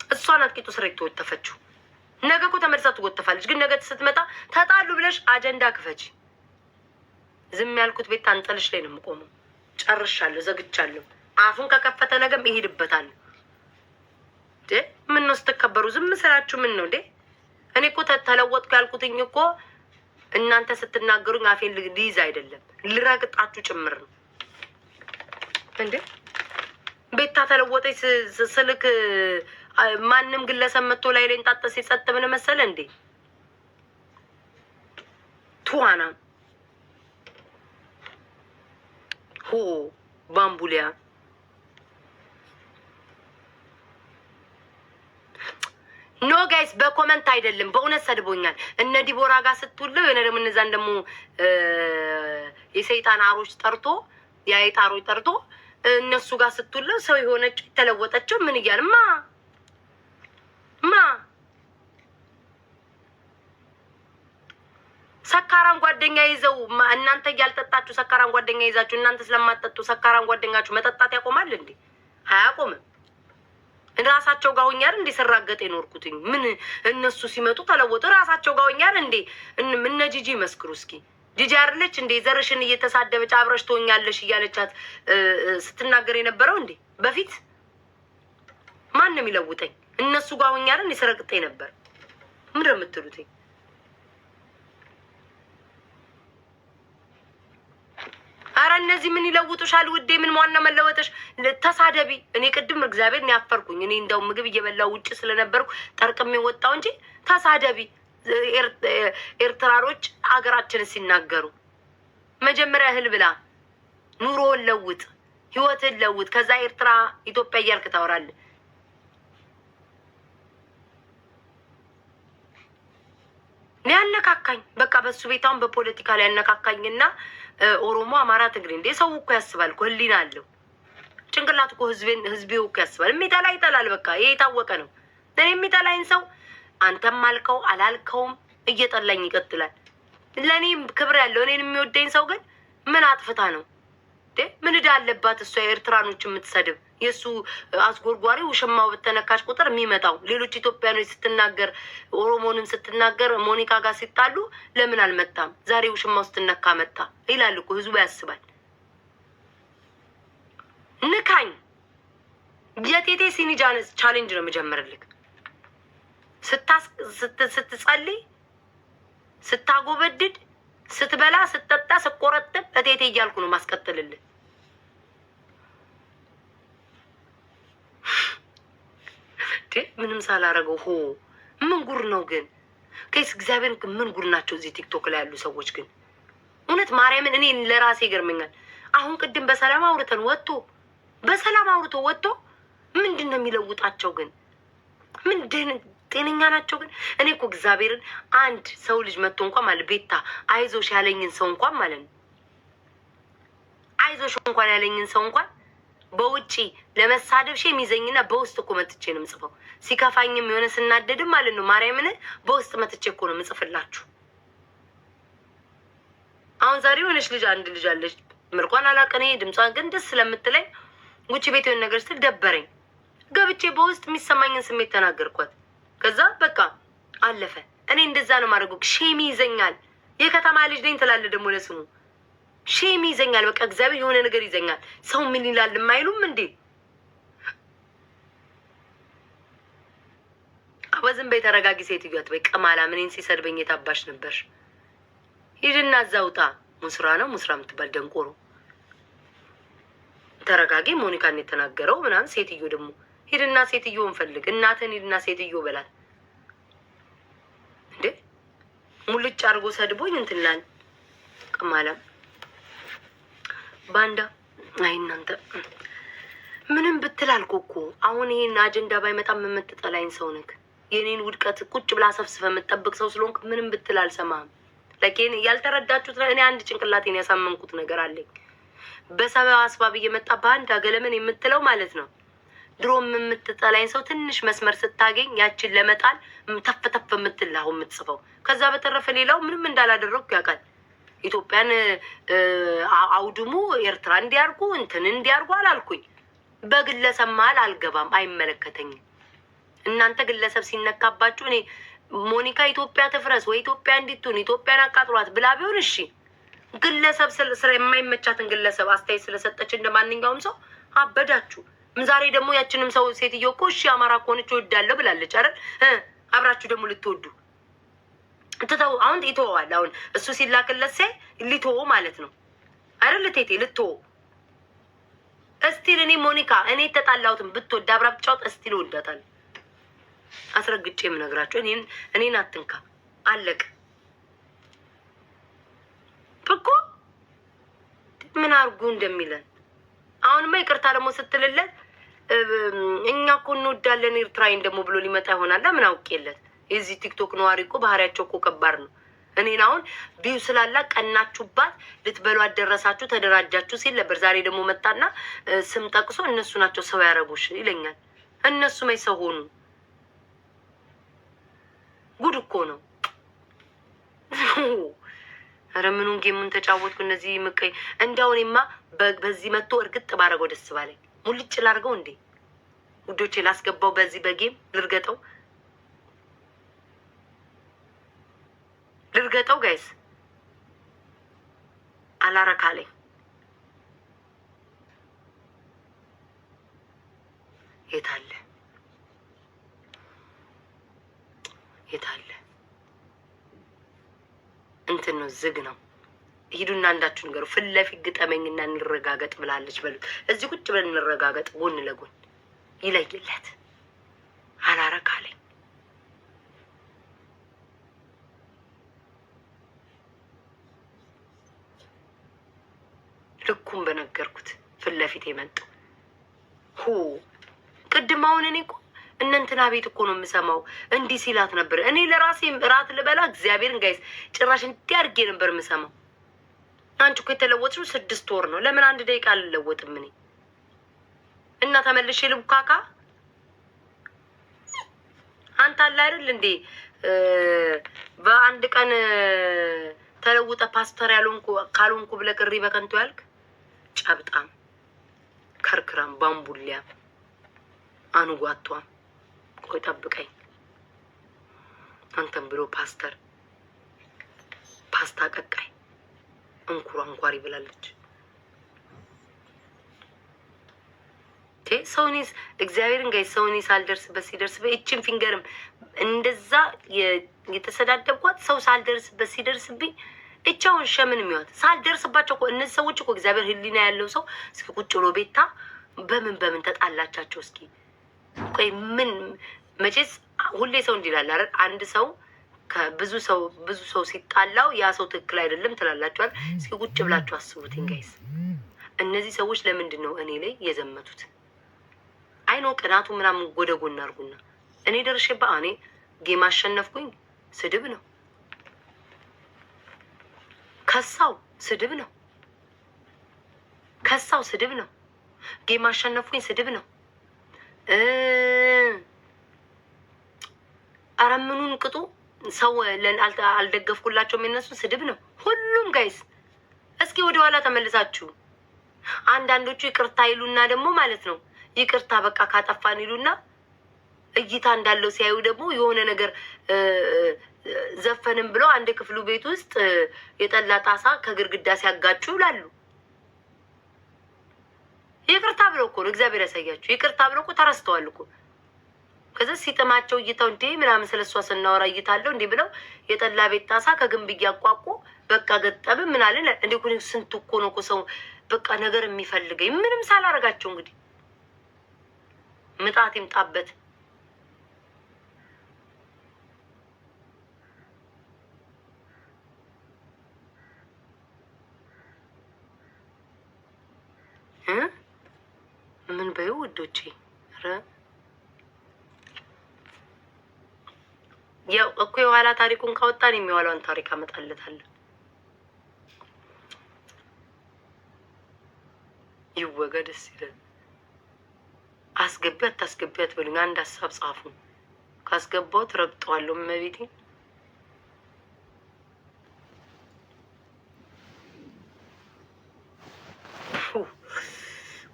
S1: እሷ ናት ቂጡ ስር የተወጠፈችው። ነገ እኮ ተመልሳ ትወጠፋለች። ግን ነገ ስትመጣ ተጣሉ ብለሽ አጀንዳ ክፈች። ዝም ያልኩት ቤት አንጠልሽ ላይ ነው የምቆመው። ጨርሻለሁ፣ ዘግቻለሁ። አፉን ከከፈተ ነገም ይሄድበታል። ምን ነው ስትከበሩ ዝም ስራችሁ? ምን ነው እንዴ? እኔ እኮ ተለወጥኩ ያልኩትኝ እኮ እናንተ ስትናገሩኝ አፌን ልይዝ አይደለም ልረግጣችሁ ጭምር ነው እንዴ። ቤታ ተለወጠች ስልክ ማንም ግለሰብ መጥቶ ላይ እንጣጠስ ሲጸጥ ምን መሰለ እንዴ? ቱዋና ሆ ባምቡሊያ ኖ ጋይስ፣ በኮመንት አይደለም በእውነት ሰድቦኛል። እነ ዲቦራ ጋር ስትውለው የነ ደግሞ እነዛን ደግሞ የሰይጣን አሮች ጠርቶ የአይጥ አሮች ጠርቶ እነሱ ጋር ስትውለው ሰው የሆነችው የተለወጠችው ምን እያል ሰካራን ጓደኛ ይዘው እናንተ ያልጠጣችሁ ሰካራን ጓደኛ ይዛችሁ እናንተ ስለማትጠጡ ሰካራን ጓደኛችሁ መጠጣት ያቆማል እንዴ? አያቆምም። ራሳቸው ጋር ሆኜ አይደል እንዴ ስራገጥ የኖርኩትኝ? ምን እነሱ ሲመጡ ተለወጡ። ራሳቸው ጋር ሆኜ አይደል እንዴ? እነ ጂጂ መስክሩ እስኪ። ጂጂ አይደለች እንዴ ዘርሽን እየተሳደበች አብረሽ ትሆኛለሽ እያለቻት ስትናገር የነበረው እንዴ? በፊት ማን ነው የሚለውጠኝ? እነሱ ጋር ሆኜ አይደል እንዴ ስረግጠኝ ነበር? ምንድን ነው የምትሉትኝ? አረ እነዚህ ምን ይለውጡሻል ውዴ? ምን ዋና መለወጥሽ? ተሳደቢ። እኔ ቅድም እግዚአብሔር ነው ያፈርኩኝ። እኔ እንደው ምግብ እየበላው ውጭ ስለነበርኩ ጠርቅሜ ወጣው እንጂ ተሳደቢ። ኤርትራሮች ሀገራችንን ሲናገሩ መጀመሪያ እህል ብላ፣ ኑሮን ለውጥ፣ ህይወትን ለውጥ፣ ከዛ ኤርትራ ኢትዮጵያ እያልክ ታወራለህ። ሊያነካካኝ በቃ በሱ ቤታውን በፖለቲካ ላይ ያነካካኝና ኦሮሞ፣ አማራ፣ ትግሬ እንዴ ሰው እኮ ያስባል እኮ ህሊና አለው። ጭንቅላት እኮ ህዝቤው እኮ ያስባል። የሚጠላ ይጠላል። በቃ ይሄ የታወቀ ነው። እኔ የሚጠላኝ ሰው አንተም አልከው አላልከውም እየጠላኝ ይቀጥላል። ለእኔም ክብር ያለው እኔን የሚወደኝ ሰው ግን ምን አጥፍታ ነው ምን ዕዳ አለባት እሷ የኤርትራኖች የምትሰድብ? የእሱ አስጎርጓሪ ውሽማው በተነካሽ ቁጥር የሚመጣው ሌሎች ኢትዮጵያኖች ስትናገር፣ ኦሮሞንም ስትናገር ሞኒካ ጋር ሲጣሉ ለምን አልመጣም? ዛሬ ውሽማው ስትነካ መጣ ይላል እኮ ህዝቡ ያስባል። ንካኝ። የቴቴ ሲኒጃንስ ቻሌንጅ ነው የምጀምርልክ። ስትጸልይ፣ ስታጎበድድ፣ ስትበላ፣ ስትጠጣ፣ ስቆረጥብ እቴቴ እያልኩ ነው ማስቀጥልልህ። ምንም ሳላረገው ሆ ምን ጉር ነው ግን ከይስ እግዚአብሔር ምን ጉር ናቸው እዚህ ቲክቶክ ላይ ያሉ ሰዎች ግን እውነት ማርያምን እኔ ለራሴ ይገርመኛል። አሁን ቅድም በሰላም አውርተን ወጥቶ በሰላም አውርቶ ወጥቶ ምንድን ነው የሚለውጣቸው ግን? ምንድን ጤነኛ ናቸው ግን? እኔ እኮ እግዚአብሔርን አንድ ሰው ልጅ መጥቶ እንኳን ማለት ቤታ አይዞሽ ያለኝን ሰው እንኳን ማለት ነው አይዞሽ እንኳን ያለኝን ሰው እንኳን በውጪ ለመሳደብ ሺ የሚዘኝና በውስጥ እኮ መጥቼ ነው የምጽፈው። ሲከፋኝም የሆነ ስናደድም ማለት ነው ማርያምን በውስጥ መጥቼ እኮ ነው የምጽፍላችሁ። አሁን ዛሬ የሆነች ልጅ አንድ ልጅ አለች መልኳን አላቀኔ ድምጿን ግን ደስ ስለምትለኝ ውጪ ቤት የሆነ ነገር ስትል ደበረኝ። ገብቼ በውስጥ የሚሰማኝን ስሜት ተናገርኳት። ከዛ በቃ አለፈ። እኔ እንደዛ ነው ማድረጉ። ሼም ይዘኛል። የከተማ ልጅ ነኝ ትላለ ደግሞ ለስሙ ሼም ይዘኛል። በቃ እግዚአብሔር የሆነ ነገር ይዘኛል። ሰው ምን ይላል የማይሉም እንዴ? አወዝም በይ ተረጋጊ ሴትዮ አትበይ። ቀማላ ምንን ሲሰድበኝ የታባሽ ነበር? ሂድና እዛውጣ ሙስራ ነው ሙስራ የምትባል ደንቆሮ። ተረጋጊ። ሞኒካን የተናገረው ምናምን ሴትዮ ደግሞ ሂድና ሴትዮን ፈልግ። እናትን ሂድና ሴትዮ በላት እንዴ። ሙልጭ አድርጎ ሰድቦኝ እንትላል ቀማላ ባንዳ። አይ እናንተ ምንም ብትል አልኩ እኮ አሁን ይሄን አጀንዳ ባይመጣም የምትጠላኝ ሰው ነክ። የኔን ውድቀት ቁጭ ብላ ሰብስበ የምትጠብቅ ሰው ስለሆንክ ምንም ብትል አልሰማህም። ለኬን ያልተረዳችሁት እኔ አንድ ጭንቅላቴን ያሳመንኩት ነገር አለኝ። በሰበብ አስባብ እየመጣ በአንድ አገለመን የምትለው ማለት ነው። ድሮም የምትጠላኝ ሰው ትንሽ መስመር ስታገኝ ያችን ለመጣል ተፍ ተፍ የምትላው የምትጽፈው። ከዛ በተረፈ ሌላው ምንም እንዳላደረኩ ያውቃል። ኢትዮጵያን አውድሙ፣ ኤርትራ እንዲያርጉ እንትን እንዲያርጉ አላልኩኝ። በግለሰብ መሀል አልገባም፣ አይመለከተኝም። እናንተ ግለሰብ ሲነካባችሁ እኔ ሞኒካ ኢትዮጵያ ትፍረስ ወይ ኢትዮጵያ እንዲቱን ኢትዮጵያን አቃጥሏት ብላ ቢሆን እሺ። ግለሰብ ስለ የማይመቻትን ግለሰብ አስተያየት ስለሰጠች እንደ ማንኛውም ሰው አበዳችሁ። ዛሬ ደግሞ ያችንም ሰው ሴትዮ እኮ እሺ አማራ ከሆነች እወዳለሁ ብላለች አይደል? አብራችሁ ደግሞ ልትወዱ ትተው አሁን ይተዋል። አሁን እሱ ሲላክለት ሴ ሊተው ማለት ነው አይደል? ቴቴ ልትተው እስቲል እኔ ሞኒካ እኔ ተጣላሁትም ብትወድ አብራ ብቻውት እስቲል ወዳታል። አስረግጬ የምነግራቸው እኔን አትንካ አለቅ እኮ ምን አርጉ እንደሚለን አሁንማ ይቅርታ ደግሞ ስትልለት እኛ እኮ እንወዳለን ኤርትራዊን ደግሞ ብሎ ሊመጣ ይሆናል። ምን አውቄለት? የዚህ ቲክቶክ ነዋሪ እኮ ባህሪያቸው እኮ ከባድ ነው። እኔን አሁን ቢዩ ስላላ ቀናችሁባት ልትበሉ አደረሳችሁ ተደራጃችሁ ሲል ነበር። ዛሬ ደግሞ መጣና ስም ጠቅሶ እነሱ ናቸው ሰው ያረጉሽ ይለኛል። እነሱ መች ሰው ሆኑ? ጉድ እኮ ነው። ኧረ ምኑን ጌሙን ተጫወትኩ። እነዚህ ምቀይ እንዳውኔማ በዚህ መጥቶ እርግጥ ባረገው ደስ ባለኝ። ሙልጭ ላርገው እንዴ ውዶቼ ላስገባው በዚህ በጌም ልርገጠው ጋይስ አላረካለኝ የታለ እንትን ነው ዝግ ነው። ሂዱና አንዳችሁ ንገሩ። ፊት ለፊት ግጠመኝና እንረጋገጥ ብላለች በሉት። እዚህ ቁጭ ብለን እንረጋገጥ ጎን ለጎን ይለይለት አላረካለኝ ልኩም በነገርኩት ፊት ለፊት የመጣው ቅድም አሁን እኔ እኮ እነንትና ቤት እኮ ነው የምሰማው እንዲህ ሲላት ነበር። እኔ ለራሴ እራት ልበላ እግዚአብሔርን ጋይስ ጭራሽ እንዲህ አድርጌ ነበር የምሰማው። አንቺ እኮ የተለወጥሽው 6 ወር ነው። ለምን 1 ደቂቃ አልለወጥም እኔ? እና ተመልሼ ልቡካካ አንተ አለ አይደል እንዴ በአንድ ቀን ተለውጠ ፓስተር ያልሆንኩ ካልሆንኩ ብለህ ቅሪ በከንቱ ያልክ ጨብጣም ከርክራም ባምቡሊያ አንጓቷም ቆይ ጠብቀኝ አንተም ብሎ ፓስታ ቀቃይ እንኳሪ ብላለች። ሰውኔስ እግዚአብሔርን ጋይ ሰውኔስ ሳልደርስበት ሲደርስበት እቺን ፊንገርም እንደዛ የተሰዳደብኳት ሰው ሳልደርስበት ሲደርስብኝ እቻውን ሸምን የሚወት ሳልደርስባቸው እኮ እነዚህ ሰዎች እኮ እግዚአብሔር ህሊና ያለው ሰው እስኪ ቁጭ ብሎ ቤታ በምን ተጣላቻቸው እስኪ ቆይ ምን መቼስ ሁሌ ሰው እንዲላል አይደል? አንድ ሰው ከብዙ ሰው ሲጣላው ያ ሰው ትክክል አይደለም ትላላችኋል። እስኪ ቁጭ ብላችሁ አስቡት ጋይስ። እነዚህ ሰዎች ለምንድን ነው እኔ ላይ የዘመቱት? አይኖ ቅናቱ ምናምን ጎደጎና አርጉና እኔ ደርሼባ እኔ ጌም አሸነፍኩኝ ስድብ ነው። ከሳው ስድብ ነው። ጌም አሸነፍኩኝ ስድብ ነው። አረምኑን ቅጡ ሰው አልደገፍኩላቸው የሚነሱ ስድብ ነው ሁሉም ጋይስ። እስኪ ወደ ኋላ ተመልሳችሁ አንዳንዶቹ ይቅርታ ይሉና ደግሞ ማለት ነው ይቅርታ በቃ ካጠፋን ይሉና እይታ እንዳለው ሲያዩ ደግሞ የሆነ ነገር ዘፈንም ብለው አንድ ክፍሉ ቤት ውስጥ የጠላ ጣሳ ከግርግዳ ሲያጋጩ ይላሉ። ይቅርታ ብለው እኮ ነው እግዚአብሔር ያሳያችሁ። ይቅርታ ብለው እኮ ተረስተዋል እኮ። ከዛ ሲጥማቸው እይታው እንዴ ምናምን ስለሷ ስናወራ እይታለው እንዴ ብለው የጠላ ቤት ጣሳ ከግንብ እያቋቁ በቃ ገጠብ ምን አለን እንዴ ኩኒ ስንቱ እኮ ነው እኮ ሰው በቃ ነገር የሚፈልገኝ ምንም ሳላረጋቸው እንግዲህ ምጣት ይምጣበት። ምን በይው ውዶቼ ያው እኮ የኋላ ታሪኩን ካወጣን የሚዋለውን ታሪክ አመጣለታለሁ። ይወገድ ደስ ይላል። አስገቢያት ታስገቢያት በሉኝ። አንድ ሀሳብ ጻፉ። ካስገባው ትረግጠዋለሁ። መቤቴ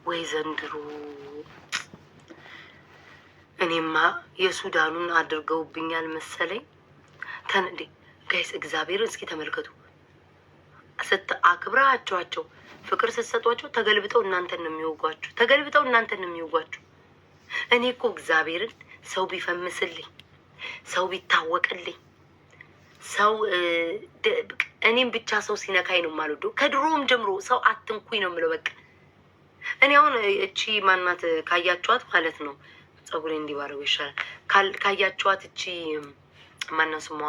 S1: ወይ ዘንድሮ እኔማ የሱዳኑን አድርገውብኛል መሰለኝ። ተንዴ ጋይስ እግዚአብሔርን እስኪ ተመልከቱ። አክብራቸዋቸው ፍቅር ስትሰጧቸው ተገልብጠው እናንተን ነው የሚወጓችሁ። እኔ እኮ እግዚአብሔርን ሰው ቢፈምስልኝ ሰው ቢታወቅልኝ ሰው እኔም ብቻ ሰው ሲነካኝ ነው የማልወደው። ከድሮም ጀምሮ ሰው አትንኩኝ ነው የምለው። በቃ እኔ አሁን እቺ ማናት ካያችኋት ማለት ነው ጸጉሬ እንዲባረው ይሻላል። ካያችኋት እቺ ማናት ስሟ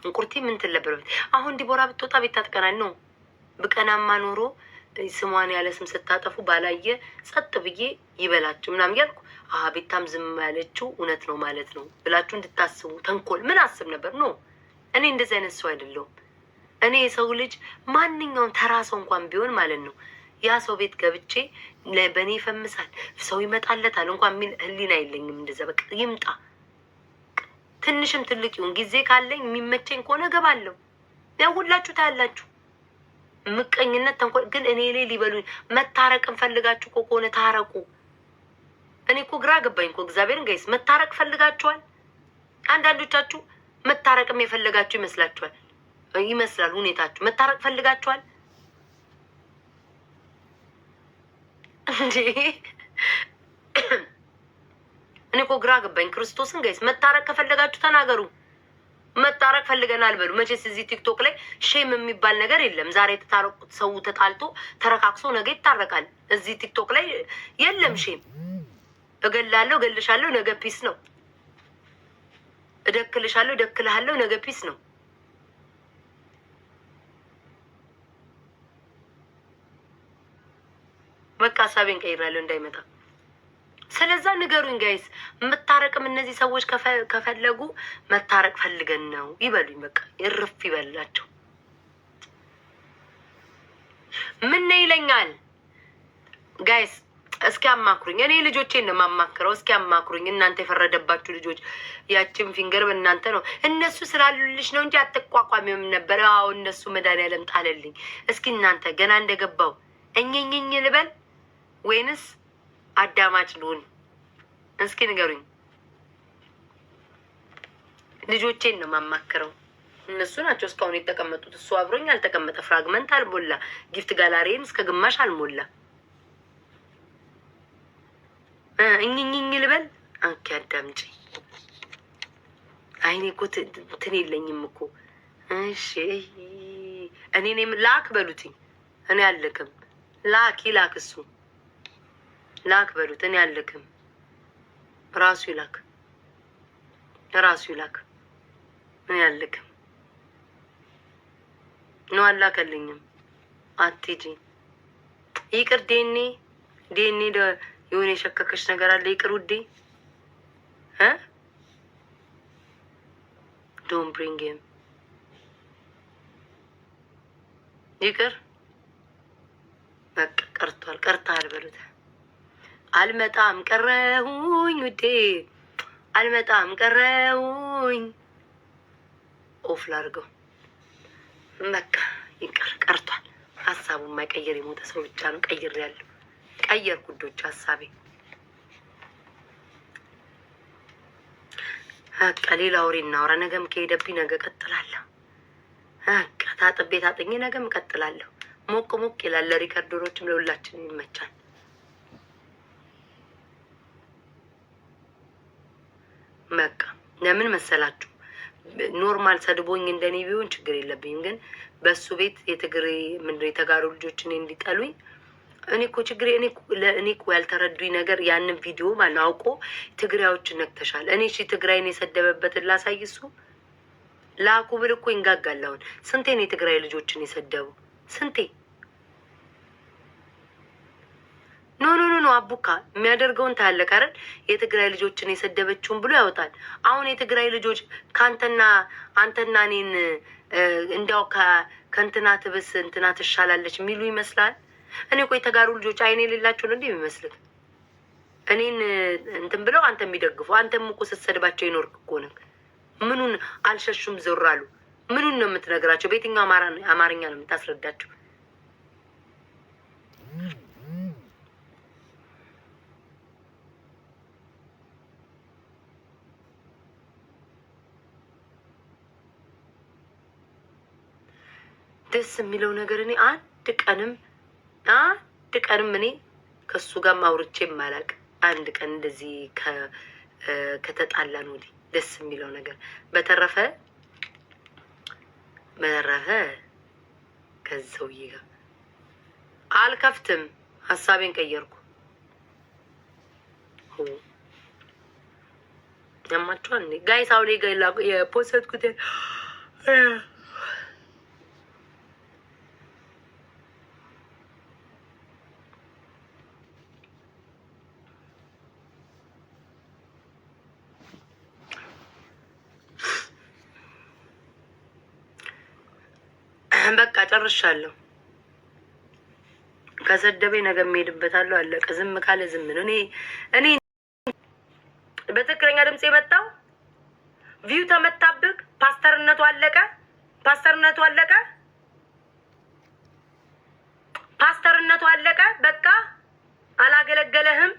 S1: እንቁርቲ ምን ትለበረበት አሁን ዲቦራ ብትወጣ ቤት ታጥቀናል ነው። ብቀናማ ኖሮ ስሟን ያለ ስም ስታጠፉ ባላየ ጸጥ ብዬ ይበላችሁ ምናምን ያልኩ ቤታም ዝም ያለችው እውነት ነው ማለት ነው ብላችሁ እንድታስቡ ተንኮል ምን አስብ ነበር ነው። እኔ እንደዚህ አይነት ሰው አይደለሁም። እኔ የሰው ልጅ ማንኛውም ተራ ሰው እንኳን ቢሆን ማለት ነው ያ ሰው ቤት ገብቼ በእኔ ይፈምሳል ሰው ይመጣለታል እንኳን የሚል ህሊና የለኝም። እንደዛ በቃ ይምጣ ትንሽም ትልቅ ይሁን ጊዜ ካለኝ የሚመቸኝ ከሆነ ገባለሁ። ያው ሁላችሁ ታያላችሁ ምቀኝነት ተንኮል ግን እኔ ላይ ሊበሉኝ መታረቅን ፈልጋችሁ ከሆነ ታረቁ። እኔ እኮ ግራ ገባኝ እኮ እግዚአብሔርን ጋይስ። መታረቅ ፈልጋችኋል? አንዳንዶቻችሁ መታረቅም የፈለጋችሁ ይመስላል ሁኔታችሁ። መታረቅ ፈልጋችኋል እንዴ? እኔ እኮ ግራ ገባኝ ክርስቶስን ጋይስ። መታረቅ ከፈለጋችሁ ተናገሩ። መታረቅ ፈልገናል በሉ። መቼስ እዚህ ቲክቶክ ላይ ሼም የሚባል ነገር የለም። ዛሬ የተታረቁት ሰው ተጣልቶ ተረካክሶ ነገ ይታረቃል። እዚህ ቲክቶክ ላይ የለም ሼም። እገላለሁ፣ እገልሻለሁ፣ ነገ ፒስ ነው። እደክልሻለሁ፣ እደክልሃለሁ፣ ነገ ፒስ ነው። በቃ ሀሳቤን ቀይራለሁ እንዳይመጣ። ስለዛ ንገሩኝ ጋይስ። መታረቅም እነዚህ ሰዎች ከፈለጉ መታረቅ ፈልገን ነው ይበሉኝ። በቃ ይርፍ ይበላቸው። ምን ይለኛል ጋይስ? እስኪ አማክሩኝ። እኔ ልጆቼን ነው የማማክረው። እስኪ አማክሩኝ እናንተ የፈረደባችሁ ልጆች። ያችን ፊንገር በእናንተ ነው። እነሱ ስላሉልሽ ነው እንጂ አትቋቋሚም ነበር። አዎ እነሱ መድኃኒዓለም ጣለልኝ። እስኪ እናንተ ገና እንደገባው እኝኝኝ ልበል ወይንስ አዳማጭ ልሁን? እስኪ ንገሩኝ። ልጆቼን ነው የማማክረው። እነሱ ናቸው እስካሁን የተቀመጡት። እሱ አብሮኝ አልተቀመጠ። ፍራግመንት አልሞላ። ጊፍት ጋላሪን እስከ ግማሽ አልሞላ። እኝኝኝ ልበል? አንቺ አዳምጪ። አይኔ እኮ እንትን የለኝም እኮ። እሺ እኔም ላክ በሉትኝ። እኔ አልልክም። ላክ ይላክ እሱ። ላክ በሉት። እኔ አልልክም። ራሱ ይላክ፣ ራሱ ይላክ። እኔ አልልክም። ነው አላከልኝም። አትጂ ይቅር። ዴኔ የሆነ የሸከከሽ ነገር አለ። ይቅር ውዴ። ዶንት ብሪንግ ሂም። ይቅር በቃ ቀርቷል። ቀርታል በሉት። አልመጣም ቀረሁኝ ውዴ፣ አልመጣም ቀረሁኝ። ኦፍ ላድርገው በቃ ይቅር። ቀርቷል። ሀሳቡን የማይቀየር የሞተ ሰው ብቻ ነው። ቀይሬያለሁ። ቀየርኩ ውዶች ሀሳቤ። በቃ ሌላ ወሬ እናውራ። ነገም ከሄደብኝ ነገ ቀጥላለሁ። በቃ ታጥቤ ታጥኜ ነገም እቀጥላለሁ። ሞቅ ሞቅ ይላል። ለሪከርደሮችም ለሁላችንም ይመቻል። በቃ ለምን መሰላችሁ? ኖርማል ሰድቦኝ እንደኔ ቢሆን ችግር የለብኝም። ግን በሱ ቤት የትግሬ ምንድን የተጋሩ ልጆችን እንዲጠሉኝ እኔ እኮ ችግሬ እኔ እኮ ያልተረዱኝ ነገር ያንን ቪዲዮ ማለት አውቆ ትግራዮችን ነክተሻል። እኔ እሺ ትግራይን የሰደበበትን ላሳይ። እሱ ላኩ ብል እኮ ይንጋጋል። አሁን ስንቴ ነው የትግራይ ልጆችን የሰደቡ? ስንቴ? ኖ አቡካ የሚያደርገውን ታያለህ አይደል? የትግራይ ልጆችን የሰደበችውን ብሎ ያወጣል። አሁን የትግራይ ልጆች አንተና እኔን እንዲያው ከእንትና ትብስ እንትና ትሻላለች የሚሉ ይመስላል። እኔ ቆይ ተጋሩ ልጆች አይኔ የሌላቸው ነው እንዴ የሚመስልህ? እኔን እንትን ብለው አንተ የሚደግፉ አንተም እኮ ስትሰድባቸው ይኖርክ እኮ ነው። ምኑን አልሸሹም ዞር አሉ? ምኑን ነው የምትነግራቸው? በየትኛው አማርኛ ነው የምታስረዳቸው? ደስ የሚለው ነገር እኔ አንድ ቀንም እኔ ከሱ ጋር አውርቼ ማላቅ አንድ ቀን እንደዚህ ከተጣላን ወዲህ ደስ የሚለው ነገር። በተረፈ ከሰውዬ ጋር አልከፍትም። ሀሳቤን ቀየርኩ። ያማችኋል እንዴ ጋይስ? አሁን የፖስትኩት በቃ ጨርሻለሁ። ከሰደበኝ ነገ የምሄድበታለሁ። አለቀ። ዝም ካለ ዝም ነው። እኔ በትክክለኛ ድምጽ የመጣው ቪው ተመታብክ። ፓስተርነቱ አለቀ። ፓስተርነቱ አለቀ። በቃ አላገለገለህም።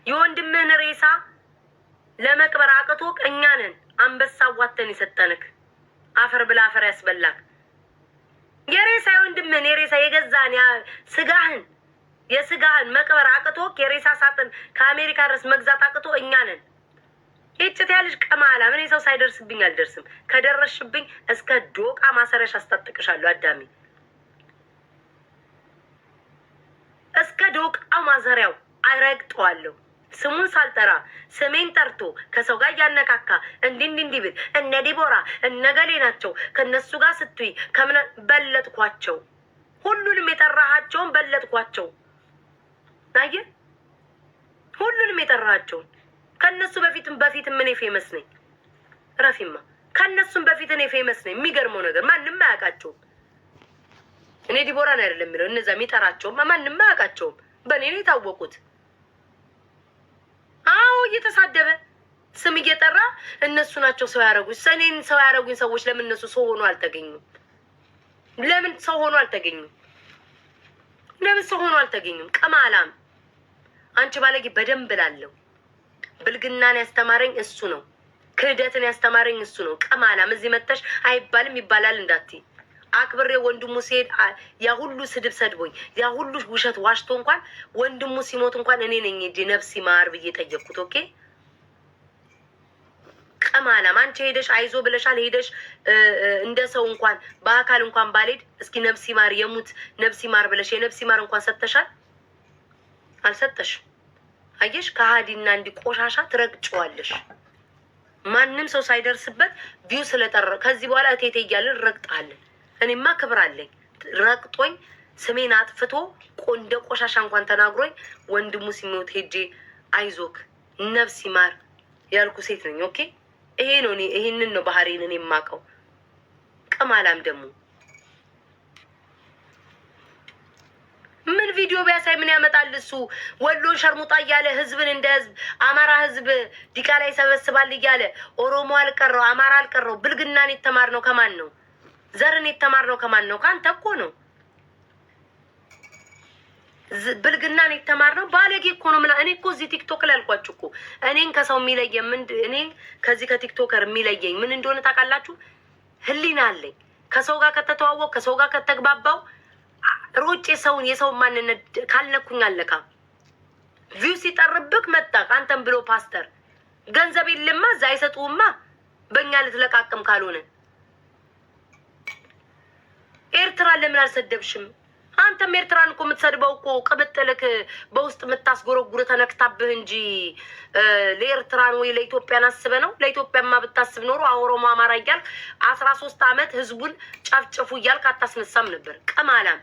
S1: የወንድምህን ሬሳ ለመቅበር አቅቶ እኛ ነን አንበሳ ዋተን የሰጠንክ አፈር ብላ አፈር ያስበላክ። የሬሳ የወንድምህን የሬሳ የገዛን ያ ስጋህን የስጋህን መቅበር አቅቶ የሬሳ ሳጥን ከአሜሪካ ድረስ መግዛት አቅቶ እኛ ነን። እጭት ያልሽ ቀማላ ምን ሰው ሳይደርስብኝ አልደርስም። ከደረስሽብኝ እስከ ዶቃ ማሰረሽ አስታጥቅሻለሁ። አዳሚ እስከ ዶቃ ማሰሪያው አረግጠዋለሁ። ስሙን ሳልጠራ ስሜን ጠርቶ ከሰው ጋር ያነካካ እንዲህ ብል እነ ዲቦራ እነ ገሌ ናቸው ከነሱ ጋር ስትይ ከምን በለጥኳቸው። ሁሉንም የጠራሃቸውን በለጥኳቸው። አየህ ሁሉንም የጠራሃቸውን ከነሱ በፊትም እኔ ፌመስ ነኝ። ረፊማ ከነሱም በፊት እኔ ፌመስ ነኝ። የሚገርመው ነገር ማንንም አያውቃቸውም። እኔ ዲቦራን አይደለም የሚለው እነዛ የሚጠራቸውም ማንንም አያውቃቸውም። በእኔ ነው የታወቁት። አዎ እየተሳደበ ስም እየጠራ እነሱ ናቸው ሰው ያረጉኝ። እኔን ሰው ያረጉኝ ሰዎች ለምን እነሱ ሰው ሆኖ አልተገኙም? ለምን ሰው ሆኖ አልተገኙም? ለምን ሰው ሆኖ አልተገኙም? ቀማላም አንቺ ባለጌ በደንብ ላለው ብልግናን ያስተማረኝ እሱ ነው። ክህደትን ያስተማረኝ እሱ ነው። ቀማላም እዚህ መተሽ አይባልም ይባላል እንዳትይ። አክብሬ ወንድሙ ሲሄድ ያ ሁሉ ስድብ ሰድቦኝ ያ ሁሉ ውሸት ዋሽቶ እንኳን ወንድሙ ሲሞት እንኳን እኔ ነኝ እንጂ ነፍስ ይማር ብዬ ጠየቅኩት። ኦኬ ቀማላም አንቺ ሄደሽ አይዞ ብለሻል። ሄደሽ እንደ ሰው እንኳን በአካል እንኳን ባልሄድ እስኪ ነፍስ ይማር የሙት ነፍስ ይማር ብለሽ የነፍስ ይማር እንኳን ሰጥተሻል? አልሰጠሽም። አየሽ ከሃዲና እንዲቆሻሻ ትረግጫዋለሽ። ማንም ሰው ሳይደርስበት ቪው ስለጠራ ከዚህ በኋላ እቴቴ እያልን ረግጣለን። እኔማ ክብር አለኝ። ረግጦኝ ስሜን አጥፍቶ እንደ ቆሻሻ እንኳን ተናግሮኝ ወንድሙ ሲሞት ሄጄ አይዞክ ነፍስ ይማር ያልኩ ሴት ነኝ። ኦኬ ይሄ ነው እኔ ይሄንን ነው ባህሪን እኔ የማውቀው። ቀማላም ደግሞ ምን ቪዲዮ ቢያሳይ ምን ያመጣል እሱ? ወሎን ሸርሙጣ እያለ ህዝብን እንደ ህዝብ አማራ ህዝብ ዲቃላ ይሰበስባል እያለ ኦሮሞ አልቀረው አማራ አልቀረው። ብልግናን የተማርነው ከማን ነው? ዘርን የተማርነው ከማን ነው? ካንተ እኮ ነው። ብልግናን የተማርነው ባለጌ እኮ ነው። እኔ እኮ እዚህ ቲክቶክ ላይ አልኳችሁ እኮ እኔን ከሰው የሚለየኝ እኔ ከዚህ ከቲክቶከር የሚለየኝ ምን እንደሆነ ታውቃላችሁ? ህሊና አለኝ። ከሰው ጋር ከተተዋወቅ ከሰው ጋር ከተግባባው ሮጬ ሰውን የሰው ማንነት ካልነኩኝ አለካ። ቪው ሲጠርብክ መጣ አንተም ብሎ ፓስተር ገንዘብ የለማ እዛ አይሰጡማ። በእኛ ልትለቃቅም ካልሆነ ኤርትራ ለምን አልሰደብሽም? አንተም ኤርትራን እኮ የምትሰድበው እኮ ቅብጥልክ በውስጥ የምታስጎረጉር ተነክታብህ እንጂ ለኤርትራን ወይ ለኢትዮጵያን አስበ ነው። ለኢትዮጵያማ ብታስብ ኖሮ ኦሮሞ አማራ እያልክ 13 ዓመት ህዝቡን ጨፍጭፉ እያልክ አታስነሳም ነበር። ቀማላም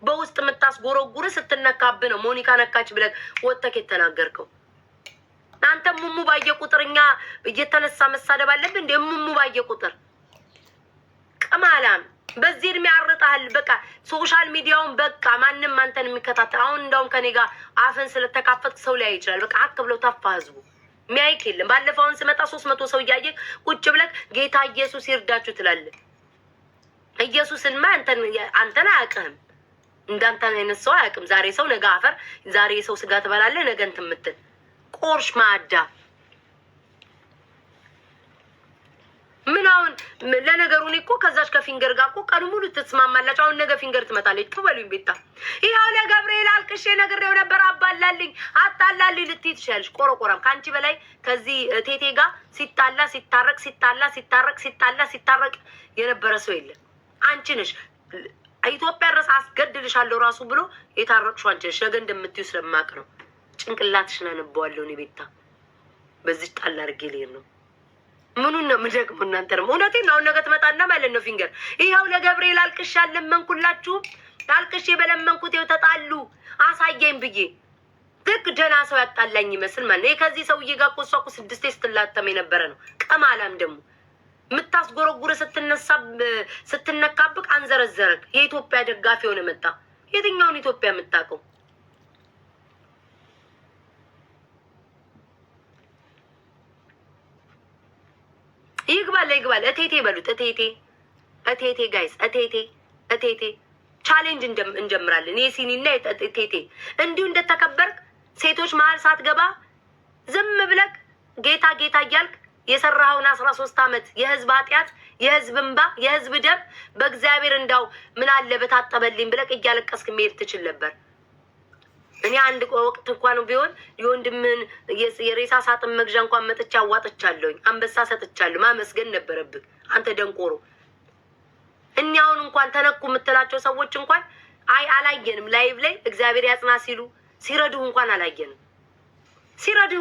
S1: በውስጥ የምታስጎረጉር ስትነካብህ ነው ሞኒካ ነካች ብለህ ወጥተህ የተናገርከው። አንተ ሙሙ ባየ ቁጥር እኛ እየተነሳ መሳደብ አለብህ እንደ ሙሙ ባየ ቁጥር። ቀማላም በዚህ እድሜ ያርጣል። በቃ ሶሻል ሚዲያውን በቃ ማንም አንተን የሚከታተል አሁን እንደውም ከኔ ጋር አፈን ስለተካፈት ሰው ላይ ይችላል። በቃ ሀቅ ብለው ተፋ ህዝቡ የሚያይክ የለም። ባለፈውን ስመጣ 300 ሰው እያየህ ቁጭ ብለህ ጌታ ኢየሱስ ይርዳችሁ ትላለህ። ኢየሱስንማ አንተን አያውቅህም። እንዳንተ አይነት ሰው አያውቅም። ዛሬ ሰው ነገ አፈር፣ ዛሬ ሰው ስጋ ትበላለህ፣ ነገ እንትን የምትል ቆርሽ ማዳ ምን አሁን ለነገሩ እኔ እኮ ከዛች ከፊንገር ጋር እኮ ቀን ሙሉ ትስማማላችሁ። አሁን ነገ ፊንገር ትመጣለች። ትበሉኝ ቤታ ይኸው ለገብርኤል አልቅሼ ነግሬው ነበር አባላልኝ አጣላልኝ ልትይ ትችያለሽ። ቆረቆራም ከአንቺ በላይ ከዚህ ቴቴ ጋር ሲጣላ ሲታረቅ ሲጣላ ሲታረቅ ሲጣላ ሲታረቅ የነበረ ሰው የለም። አንቺ ነሽ ኢትዮጵያ ድረስ አስገድልሻለሁ ራሱ ብሎ የታረቅሽው አንቺ ነሽ። ነገ እንደምትዩ ስለማቅ ነው። ጭንቅላትሽን አነባዋለሁ እኔ ቤታ በዚህ ጣላ አድርጌ ልሄድ ነው። ምኑን ነው ምደግሞ? እናንተ ደግሞ እውነቴን ነው። ነገ ትመጣና ማለት ነው ፊንገር ይኸው ለገብርኤል አልቅሼ አልለመንኩላችሁም። አልቅሼ በለመንኩት ይኸው ተጣሉ አሳየኝ ብዬ ልክ ደህና ሰው ያጣላኝ ይመስል ማለት ነው። ከዚህ ሰውዬ ጋር እኮ እሷ እኮ 6 ስትላተም የነበረ ነው። ቀማላም ደግሞ የምታስጎረጉረ ስትነሳ ስትነካብቅ አንዘረዘረክ። የኢትዮጵያ ደጋፊ ሆነ መጣ። የትኛውን ኢትዮጵያ የምታውቀው? ይግባል እቴቴ በሉት። እቴቴ ጋይስ እቴቴ ቻሌንጅ እንጀምራለን። የሲኒና እቴቴ እንዲሁ እንደተከበርክ ሴቶች መሀል ሳትገባ ዝም ብለክ ጌታ ጌታ እያልክ የሰራኸውን 13 ዓመት የህዝብ ኃጢአት የህዝብ እንባ የህዝብ ደም በእግዚአብሔር እንዳው ምን አለ በታጠበልኝ ብለክ እያለቀስክ መሄድ ትችል ነበር። እኔ አንድ ወቅት እንኳን ቢሆን የወንድምን የሬሳ ሳጥን መግዣ እንኳን መጥቻ አዋጥቻለሁኝ፣ አንበሳ ሰጥቻለሁ። ማመስገን ነበረብህ አንተ ደንቆሮ። እኛውን እንኳን ተነኩ የምትላቸው ሰዎች እንኳን አላየንም። ላይቭ ላይ እግዚአብሔር ያጽና ሲሉ ሲረዱህ እንኳን አላየንም። ሲረዱህ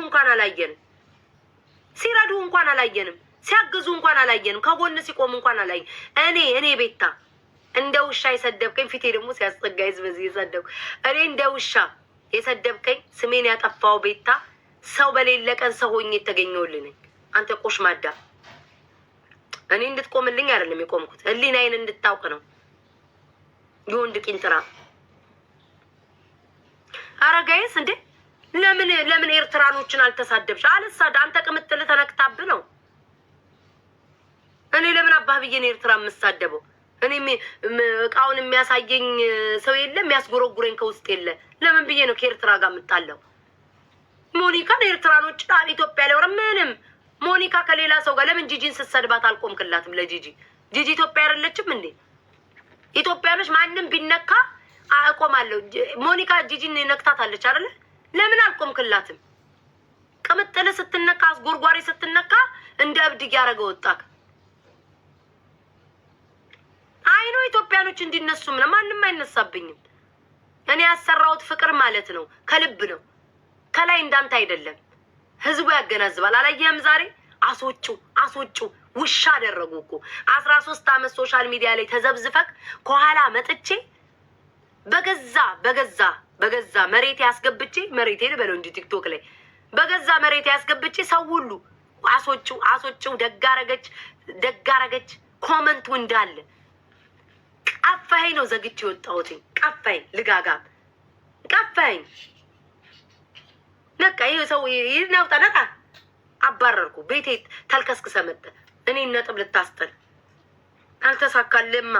S1: እንኳን አላየንም። ሲያግዙ እንኳን አላየንም። ከጎን ሲቆም እንኳን አላየንም። እኔ ቤታ እንደ ውሻ የሰደብከኝ ፊቴ ደግሞ ሲያስጠጋይዝ በዚህ የሰደብኩ እኔ እንደ ውሻ የሰደብከኝ ስሜን ያጠፋው ቤታ ሰው በሌለ ቀን ሰው ሆኜ የተገኘሁልኝ አንተ ቆሽማዳ። እኔ እንድትቆምልኝ አይደለም የቆምኩት፣ ህሊናዬን እንድታውቅ ነው። የወንድ ቂንጥራ አረጋይስ እንዴ ለምን ኤርትራኖችን አልተሳደብሽ? አንተ ቅምጥል ተነክታብ ነው። እኔ ለምን አባህ ብዬ ነው ኤርትራ የምሳደበው? እኔ እቃውን የሚያሳየኝ ሰው የለም፣ የሚያስጎረጉረኝ ከውስጥ የለ። ለምን ብዬ ነው ከኤርትራ ጋር የምጣለው? ሞኒካን ኤርትራኖች ኢትዮጵያ ላይ ወረ ምንም ሞኒካ ከሌላ ሰው ጋር ለምን ጂጂን ስትሰድባት አልቆምክላትም? ለጂጂ ኢትዮጵያ አይደለችም እንዴ? ኢትዮጵያኖች ማንም ቢነካ አቆማለሁ። ሞኒካ ጂጂን ነክታታለች አይደለ? ለምን አልቆምክላትም? ቅምጥል ስትነካ አስጎርጓሪ ስትነካ እንደ እብድ ያረገ ወጣክ። አይኖ ኢትዮጵያኖች እንዲነሱ ማንም አይነሳብኝም። እኔ ያሰራሁት ፍቅር ማለት ነው ከልብ ነው፣ ከላይ እንዳንተ አይደለም። ህዝቡ ያገናዝባል። አላየህም? ዛሬ አስወጩ ውሻ አደረጉ እኮ 13 ዓመት ሶሻል ሚዲያ ላይ ተዘብዝፈክ ከኋላ መጥቼ በገዛ መሬት ያስገብቼ መሬቴ ልበለው እንጂ ቲክቶክ ላይ በገዛ መሬት ያስገብቼ ሰው ሁሉ አስወጩ ደጋረገች ኮመንቱ እንዳለ ቀፋኝ ነው ዘግቼ ወጣሁት። ቀፋኝ ልጋጋም ቀፋኝ ነቃ ይሄ ሰው ይናውጣ ነቃ አባረርኩ። ቤቴ ተልከስክሰ መጣ። እኔ ነጥብ ልታስጠል አልተሳካልማ።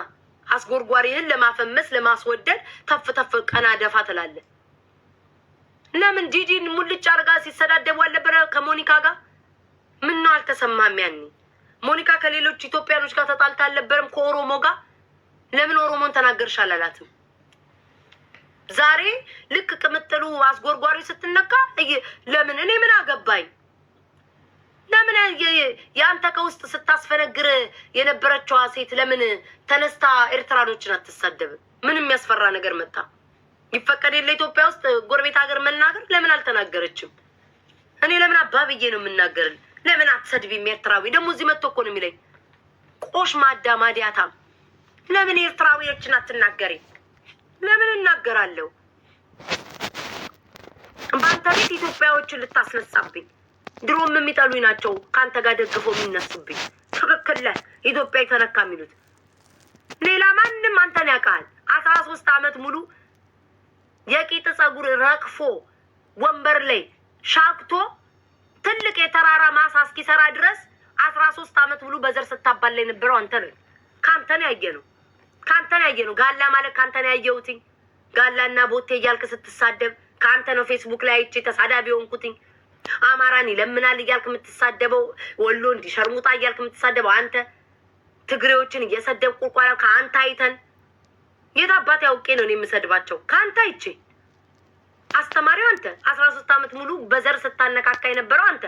S1: አስጎርጓሪህን ለማፈመስ ለማስወደድ ተፍ ቀና ደፋ ትላለህ። ለምን ጂጂን ሙልጭ አርጋ ሲሰዳደቡ አልነበረ ከሞኒካ ጋር? ምን ነው አልተሰማም? ያኔ ሞኒካ ከሌሎች ኢትዮጵያኖች ጋር ተጣልታ አልነበረም? ከኦሮሞ ጋር ለምን ኦሮሞን ተናገርሽ አላላትም? ዛሬ ልክ ቅምጥሉ አስጎርጓሪ ስትነካ ለምን እኔ ምን አገባኝ? ለምን ያንተ ከውስጥ ስታስፈነግር የነበረችው ሴት ለምን ተነስታ ኤርትራኖችን አትሳደብ? ምንም የሚያስፈራ ነገር መጣ? ይፈቀድ የለ ኢትዮጵያ ውስጥ ጎረቤት ሀገር መናገር? ለምን አልተናገረችም? እኔ ለምን አባብዬ ነው የምናገርል? ለምን አትሰድቢም? ኤርትራዊ ደግሞ እዚህ መጥቶ እኮ ነው የሚለኝ። ቆሽ ማዳማዲያታም ለምን ኤርትራዊዎችን አትናገሪ? ለምን እናገራለሁ? በአንተ ቤት ኢትዮጵያዎችን ልታስነሳብኝ? ድሮም የሚጠሉኝ ናቸው ከአንተ ጋር ደግፈው የሚነሱብኝ። ትክክል ላይ ኢትዮጵያ የተነካ የሚሉት ሌላ ማንም አንተን ያውቃል። 13 ዓመት ሙሉ የቂጥ ጸጉር ረግፎ ወንበር ላይ ሻክቶ ትልቅ የተራራ ማሳ እስኪሰራ ድረስ 13 ዓመት ሙሉ በዘር ስታባላ የነበረው አንተ ነህ። ካንተን ያየ ነው ጋላ ማለት ካንተን ያየሁትኝ። ጋላና ቦቴ እያልክ ስትሳደብ ካንተ ነው። ፌስቡክ ላይ አይቼ ተሳዳቢ ሆንኩትኝ። አማራን ይለምናል እያልክ የምትሳደበው፣ ወሎ እንዲሸርሙጣ እያልክ የምትሳደበው አንተ፣ ትግሬዎችን እየሰደብ ቁልቋላ ከአንተ አይተን የት አባት ያውቄ ነው እኔ የምሰድባቸው? ከአንተ አይቼ አስተማሪው አንተ 13 ዓመት ሙሉ በዘር ስታነካካ የነበረው አንተ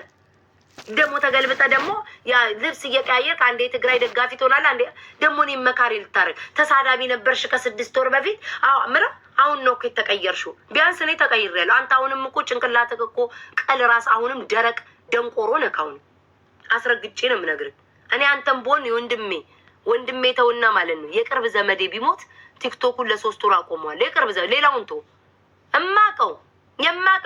S1: ደግሞ ተገልብጠ ደግሞ ያ ልብስ እየቀያየርክ አንዴ ትግራይ ደጋፊ ትሆናለህ፣ አንዴ ደግሞ እኔ መካሪ ልታረግ ተሳዳቢ ነበርሽ ከ6 ወር በፊት። አሁን ነው እኮ የተቀየርሽው። ቢያንስ እኔ ተቀይሬያለሁ። አንተ አሁንም እኮ ጭንቅላትህ እኮ ቀል ራስ አሁንም ደረቅ ደንቆሮ ነህ። አሁን አስረግጬ ነው የምነግርህ። እኔ አንተም ቦን ወንድሜ ተውና ማለት ነው የቅርብ ዘመዴ ቢሞት ቲክቶኩን ለ3 ወር አቆመዋለሁ። የቅርብ ዘመዴ ሌላውን ተው፣ የማውቀው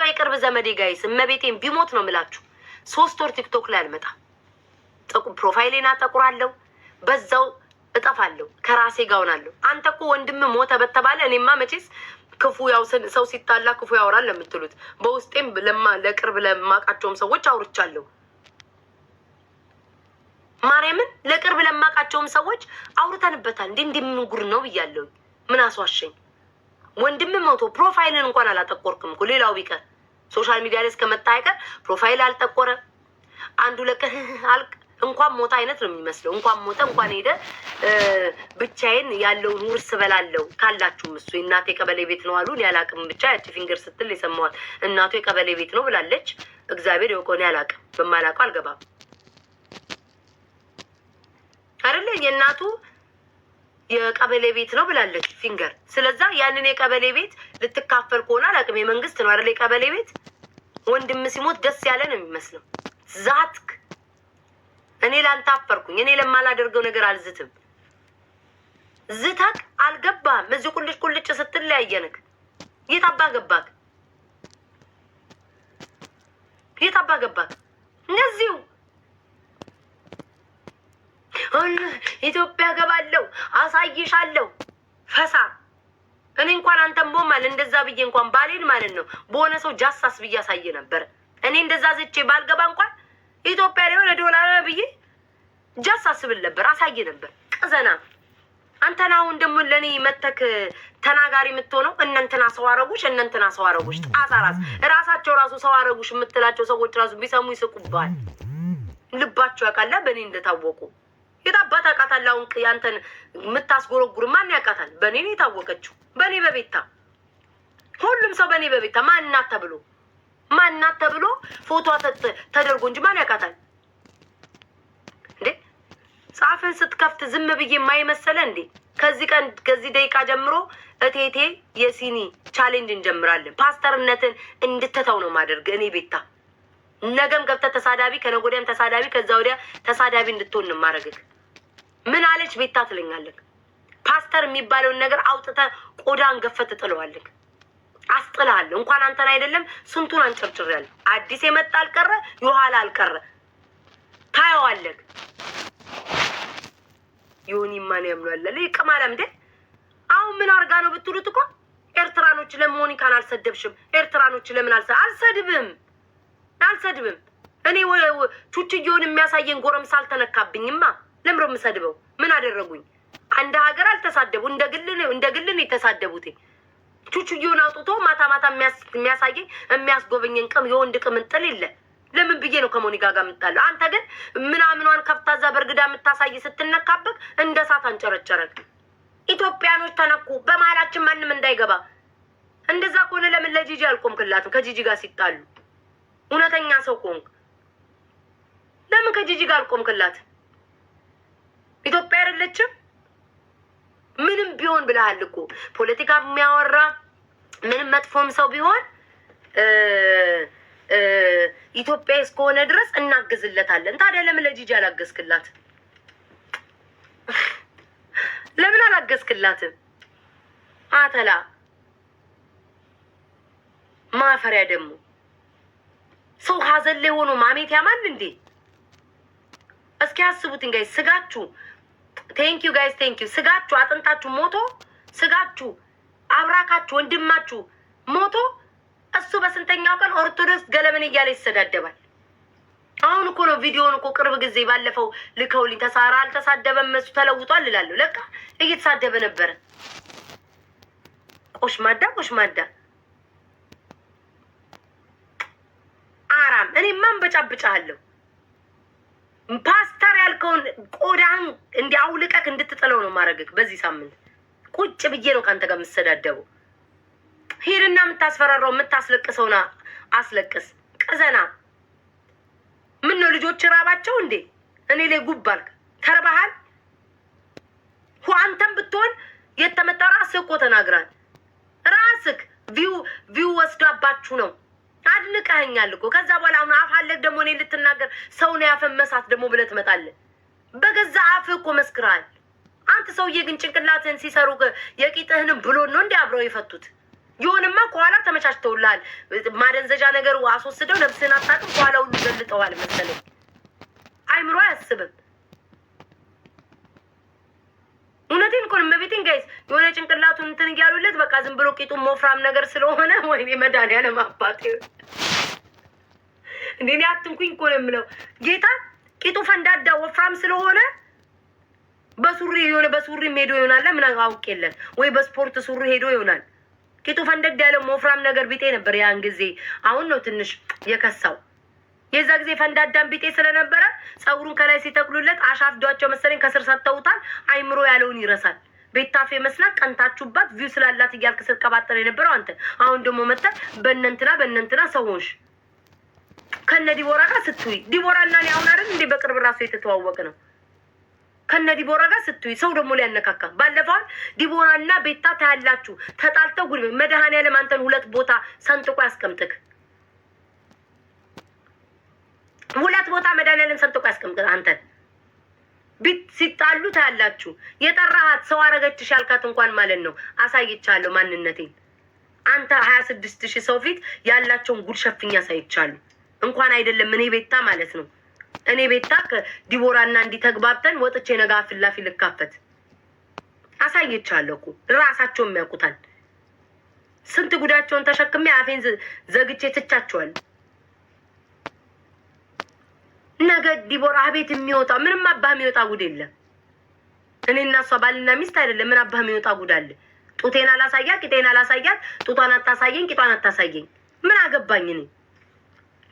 S1: የቅርብ ዘመዴ ጋይስ እመቤቴን ቢሞት ነው የምላችሁ 3 ወር ቲክቶክ ላይ አልመጣም። ፕሮፋይሌን አጠቁራለሁ፣ በዛው እጠፋለሁ፣ ከራሴ ጋር ሆናለሁ። አንተ እኮ ወንድም ሞተ በተባለ እኔማ መቼስ ክፉ ያው ሰው ሲጣላ ክፉ ያወራል ለምትሉት በውስጤም ለቅርብ ለማቃቸውም ሰዎች አውርቻለሁ። ማርያምን ለቅርብ ለማቃቸውም ሰዎች አውርተንበታል። እንዴ ምን ጉር ነው ብያለሁ። ምን አስዋሸኝ? ወንድም ሞቶ ፕሮፋይልን እንኳን አላጠቆርክም እኮ ሌላው ቢቀር ሶሻል ሚዲያ ላይ እስከመጣ አይቀር ፕሮፋይል አልጠቆረ አንዱ ለቀህ አልቅ እንኳን ሞታ አይነት ነው የሚመስለው። እንኳን ሞተ እንኳን ሄደ ብቻዬን ያለውን ውርስ በላለው ካላችሁም እሱ እናቴ ቀበሌ ቤት ነው አሉ ያላቅም ብቻ ያቺ ፊንገር ስትል የሰማዋት እናቱ የቀበሌ ቤት ነው ብላለች። እግዚአብሔር ያውቀውን ያላቅም በማላውቀው አልገባም አይደለ የእናቱ የቀበሌ ቤት ነው ብላለች ፊንገር። ስለዛ ያንን የቀበሌ ቤት ልትካፈል ከሆነ አላቅም የመንግስት ነው አይደለ የቀበሌ ቤት ወንድም ሲሞት ደስ ያለ ነው የሚመስለው። ዛትክ እኔ ላንተ አፈርኩኝ። እኔ ለማላደርገው ነገር አልዝትም። ዝተክ አልገባህም። እዚህ ቁልጭ ስትለያየንክ የታባ ገባክ? የታባ ገባክ? እነዚሁ ኢትዮጵያ ገባለሁ አሳይሻለሁ ፈሳ እኔ እንኳን አንተም ቦማል እንደዛ ብዬ እንኳን ባሌን ማለት ነው በሆነ ሰው ጃሳስ ብዬ አሳየ ነበር። እኔ እንደዛ ዝቼ ባልገባ እንኳን ኢትዮጵያ ላይ ወደ ዶላር ብዬ ጃሳስ ብል ነበር አሳየ ነበር። ቀዘና አንተና አሁን ደግሞ ለኔ መተክ ተናጋሪ የምትሆነው እነንተና ሰው አረጉሽ ጣሳራስ ራሳቸው ራሱ ሰው አረጉሽ የምትላቸው ሰዎች ራሱ ቢሰሙ ይስቁባል። ልባቸው ያውቃል በእኔ እንደታወቁ። የታባታ አቃታላውን ያንተን የምታስጎረጉር ማን ያውቃታል? በእኔ ነው የታወቀችው። በእኔ በቤታ ሁሉም ሰው በእኔ በቤታ ማናት ተብሎ ፎቶ ተደርጎ እንጂ ማን ያውቃታል እንዴ? ጻፍን ስትከፍት ዝም ብዬ የማይመሰለ እንዴ? ከዚህ ደቂቃ ጀምሮ እቴቴ የሲኒ ቻሌንጅ እንጀምራለን። ፓስተርነትን እንድትተው ነው ማደርግ እኔ ቤታ። ነገም ገብተህ ተሳዳቢ፣ ከነገ ወዲያም ተሳዳቢ፣ ከዛ ወዲያ ተሳዳቢ እንድትሆን ነው ማረግክ። ምን አለች ቤታ ትለኛለህ? ፓስተር የሚባለውን ነገር አውጥተህ ቆዳን ገፈት ጥለዋለህ። አስጥልሃለሁ። እንኳን አንተን አይደለም ስንቱን አንጨርጭሬያለሁ። አዲስ የመጣ አልቀረ የኋላ አልቀረ ታየዋለህ። ዮኒ ማን ያምናል ለይቀማላም እንዴ? አሁን ምን አርጋ ነው ብትሉት እኮ ኤርትራኖች ለሞኒካን አልሰደብሽም? ኤርትራኖች ለምን አልሰድብም? እኔ ቹችዬውን የሚያሳየን ጎረምሳ አልተነካብኝማ። ለምሮ የምሰድበው ምን አደረጉኝ? አንድ ሀገር አልተሳደቡ እንደ ግል ነው የተሳደቡት። ቹቹዬውን አውጥቶ ማታ የሚያሳየኝ የሚያስጎበኘን የወንድ ቅምንጥል የለ። ለምን ብዬ ነው ከሞኒካ ጋር የምጣለው? አንተ ግን ምናምኗን ከፍታዛ በርግዳ የምታሳይ ስትነካበት እንደ እሳት አንጨረጨረክ። ኢትዮጵያኖች ተነኩ፣ በመሀላችን ማንም እንዳይገባ። እንደዛ ከሆነ ለምን ለጂጂ አልቆምክላትም? ከጂጂ ጋር ሲጣሉ እውነተኛ ሰው ቆንክ ለምን ከጂጂ ጋር አልቆምክላትም? ኢትዮጵያ አይደለችም? ምንም ቢሆን ብለሃል እኮ ፖለቲካ የሚያወራ ምንም መጥፎም ሰው ቢሆን ኢትዮጵያ እስከሆነ ድረስ እናግዝለታለን። ታዲያ ለምን ለጂጂ አላገዝክላት? ለምን አላገዝክላትም? አተላ ማፈሪያ ደግሞ ሰው ሀዘን ላይ ሆኖ ማሜት ያማል እንዴ? እስኪ አስቡትን ጋይስ። ስጋችሁ ቴንኪዩ ጋይስ ቴንኪዩ። ስጋችሁ አጥንታችሁ ሞቶ ስጋችሁ አብራካችሁ ወንድማችሁ ሞቶ እሱ በስንተኛው ቀን ኦርቶዶክስ ገለምን እያለ ይሰዳደባል። አሁን እኮ ነው ቪዲዮውን እኮ ቅርብ ጊዜ ባለፈው ልከውልኝ ተሳራ አልተሳደበም እሱ ተለውጧል እላለሁ። ለካ እየተሳደበ ነበረ። ቆሽማዳ አራም። እኔ ማንበጫብጫለሁ። ፓስተር ያልከውን ቆዳህን እንዲያውልቀክ እንድትጥለው ነው ማረግክ። በዚህ ሳምንት ቁጭ ብዬ ነው ካንተ ጋር የምሰዳደበው። ሄድና የምታስፈራራው የምታስለቅሰውና አስለቅስ። ቀዘና ምን ነው ልጆች ራባቸው እንዴ? እኔ ላይ ጉባልክ ተርባሃል። አንተም ብትሆን የተመጣ ራስህ እኮ ተናግራል። ራስክ ቪው ወስዳባችሁ ነው። አድንቀኸኛል እኮ። ከዛ በኋላ አሁን አፍ አለክ ደግሞ እኔ ልትናገር ሰውን ያፈመሳት ደግሞ ብለህ ትመጣለህ። በገዛ አፍህ እኮ መስክራል። አንተ ሰውዬ ግን ጭንቅላትህን ሲሰሩ የቂጥህንም ብሎ ነው እንዲ አብረው የፈቱት። ይሁንማ ከኋላ ተመቻችተውልሃል። ማደንዘዣ ነገር አስወስደው ነፍስህን አታውቅም። ከኋላ ሁሉ ገልጠዋል መሰለኝ። አይምሮ አያስብም። እውነቴን እኮ ነው። መቤቴን ጋይስ የሆነ ጭንቅላቱን እንትን እያሉለት በቃ ዝም ብሎ ቂጡን ሞፍራም ነገር ስለሆነ ወይኔ መድኃኒዓለም አባቴ እንዴ አትንኩኝ እኮ ነው የምለው። ጌታ ቂጡ ፈንዳዳ ወፍራም ስለሆነ በሱሪ ሄዶ ይሆናል። ምን አውቄለን ወይ በስፖርት ሱሪ ሄዶ ይሆናል። ቂጡ ፈንደድ ያለው ወፍራም ነገር ቢጤ ነበር ያን ጊዜ። አሁን ነው ትንሽ የከሳው። የዛ ጊዜ ፈንዳዳም ቢጤ ስለነበረ ጸጉሩን ከላይ ሲተክሉለት አሻፍዷቸው መሰለኝ ከስር ሰጥተውታል። አይምሮ ያለውን ይረሳል። ቤታፌ መስናት ቀንታችሁባት ቪው ስላላት እያልክ ስትቀባጠር የነበረው አንተ አሁን ደግሞ መጣ በእነንትና ሰው ሆንሽ። ከነ ዲቦራ ጋር ስትይ ዲቦራና እኔ አሁን አይደል እንዴ በቅርብ ራሱ የተተዋወቅ ነው። ከነ ዲቦራ ጋር ስትይ ሰው ደግሞ ሊያነካካ ባለፈው ዲቦራና ቤታ ታያላችሁ ተጣልተው ጉድ መድኃኒዓለም አንተን ሁለት ቦታ ሰንጥቆ ያስቀምጥክ። ሁለት ቦታ መድኃኒዓለም ሰንጥቆ ያስቀምጥክ አንተን ቢት ሲጣሉ ታያላችሁ። የጠራሃት ሰው አረገችሽ ያልካት እንኳን ማለት ነው አሳይቻለሁ ማንነቴን። አንተ 26,000 ሰው ፊት ያላቸውን ጉድ ሸፍኛ አሳይቻለሁ። እንኳን አይደለም እኔ ቤታ ማለት ነው እኔ ቤታ ከዲቦራና እንዲተግባብተን ወጥቼ ነገ አፍላፊ ልካፈት አሳይቻለሁ እኮ ራሳቸውም ያውቁታል። ስንት ጉዳቸውን ተሸክሜ አፌን ዘግቼ ትቻቸዋል። ነገ ዲቦራ ቤት የሚወጣ ምንም አባህ የሚወጣ ጉድ የለም። እኔና እሷ ባልና ሚስት አይደለም። ምን አባህ የሚወጣ ጉድ አለ? ጡቴን አላሳያት፣ ቂጤን አላሳያት፣ ጡቷን አታሳየኝ፣ ቂጧን አታሳየኝ። ምን አገባኝ እኔ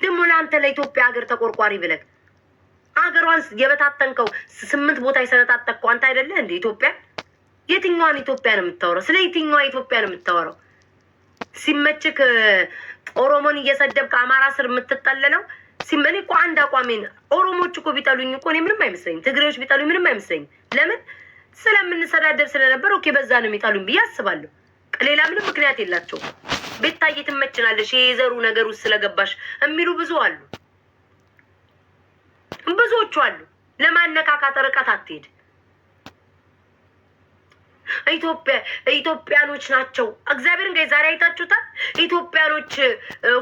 S1: ደግሞ ለአንተ ለኢትዮጵያ ሀገር ተቆርቋሪ ብለህ ሀገሯን የበታተንከው 8 ቦታ የሰነጣጠቅከው አንተ አይደለህ እንዴ? ኢትዮጵያ የትኛዋን ኢትዮጵያ ነው የምታወራው? ስለ የትኛዋ ኢትዮጵያ ነው የምታወራው? ሲመችክ ኦሮሞን እየሰደብክ አማራ ስር የምትጠለለው ሲመኔ እኮ አንድ አቋሜን ኦሮሞች እኮ ቢጠሉኝ እኮ እኔ ምንም አይመስለኝም። ትግሬዎች ቢጠሉኝ ምንም አይመስለኝም። ለምን ስለምንሰዳደብ ስለነበር ኦኬ በዛ ነው የሚጠሉኝ ብዬ አስባለሁ። ሌላ ምንም ምክንያት የላቸውም። ቤታዬ ትመችናለሽ የዘሩ ነገር ውስጥ ስለገባሽ የሚሉ ብዙ አሉ፣ ብዙዎቹ አሉ። ለማነካካት ርቀት አትሄድ። ኢትዮጵያኖች ናቸው። እግዚአብሔር እንግዲህ ዛሬ አይታችሁታል። ኢትዮጵያኖች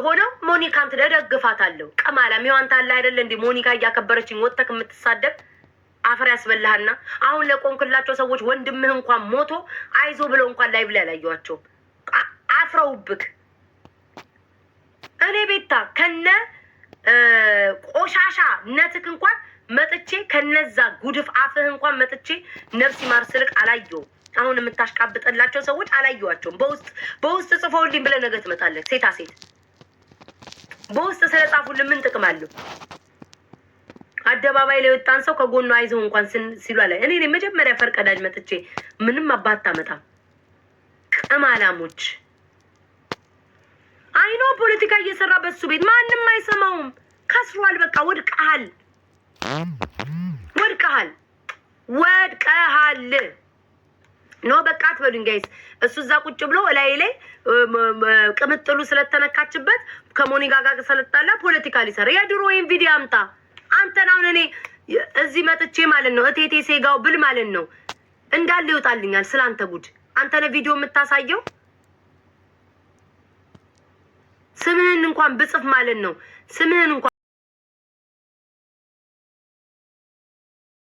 S1: ሆነው ሞኒካን ትደግፋታለሁ። ቀማላም ይዋንታ አለ አይደለ እንዴ? ሞኒካ እያከበረችኝ ወጥተክ የምትሳደብ አፈር ያስበላህና አሁን ለቆንክላቸው ሰዎች ወንድምህ እንኳን ሞቶ አይዞ ብለው እንኳን ላይ ብላ ያላየዋቸው አፍረውብክ። እኔ ቤታ ከነ ቆሻሻ ነትክ እንኳን መጥቼ ከነዛ ጉድፍ አፍህ እንኳን መጥቼ ነፍስ ይማር ስልክ አላየውም። አሁን የምታሽቃብጥላቸው ሰዎች አላየዋቸውም። በውስጥ ጽፈውልኝ ብለህ ነገ ትመጣለህ። ሴታ ሴት በውስጥ ስለጻፉልን ምን ጥቅም አለው? አደባባይ ላይ ወጣን ሰው ከጎኑ አይዘው እንኳን ሲሉ አለ። እኔ መጀመሪያ ፈርቀዳጅ መጥቼ ምንም አባት አመጣም። ቀማላሞች አይኖ ፖለቲካ እየሰራ በሱ ቤት ማንም አይሰማውም። ከስሯል። በቃ ወድቀሃል። ኖ በቃ አትበሉኝ ጋይስ። እሱ እዛ ቁጭ ብሎ ላይ ቅምጥሉ ስለተነካችበት ከሞኒጋ ጋር ስለጣላ ፖለቲካ ሊሰራ የድሮ ወይም ቪዲዮ አምጣ። አንተን አሁን እኔ እዚህ መጥቼ ማለት ነው እቴቴ ሴጋው ብል ማለት ነው እንዳለ ይወጣልኛል ስላንተ ጉድ። አንተ ለቪዲዮ የምታሳየው ስምህን እንኳን ብጽፍ ማለት ነው ስምህን እንኳን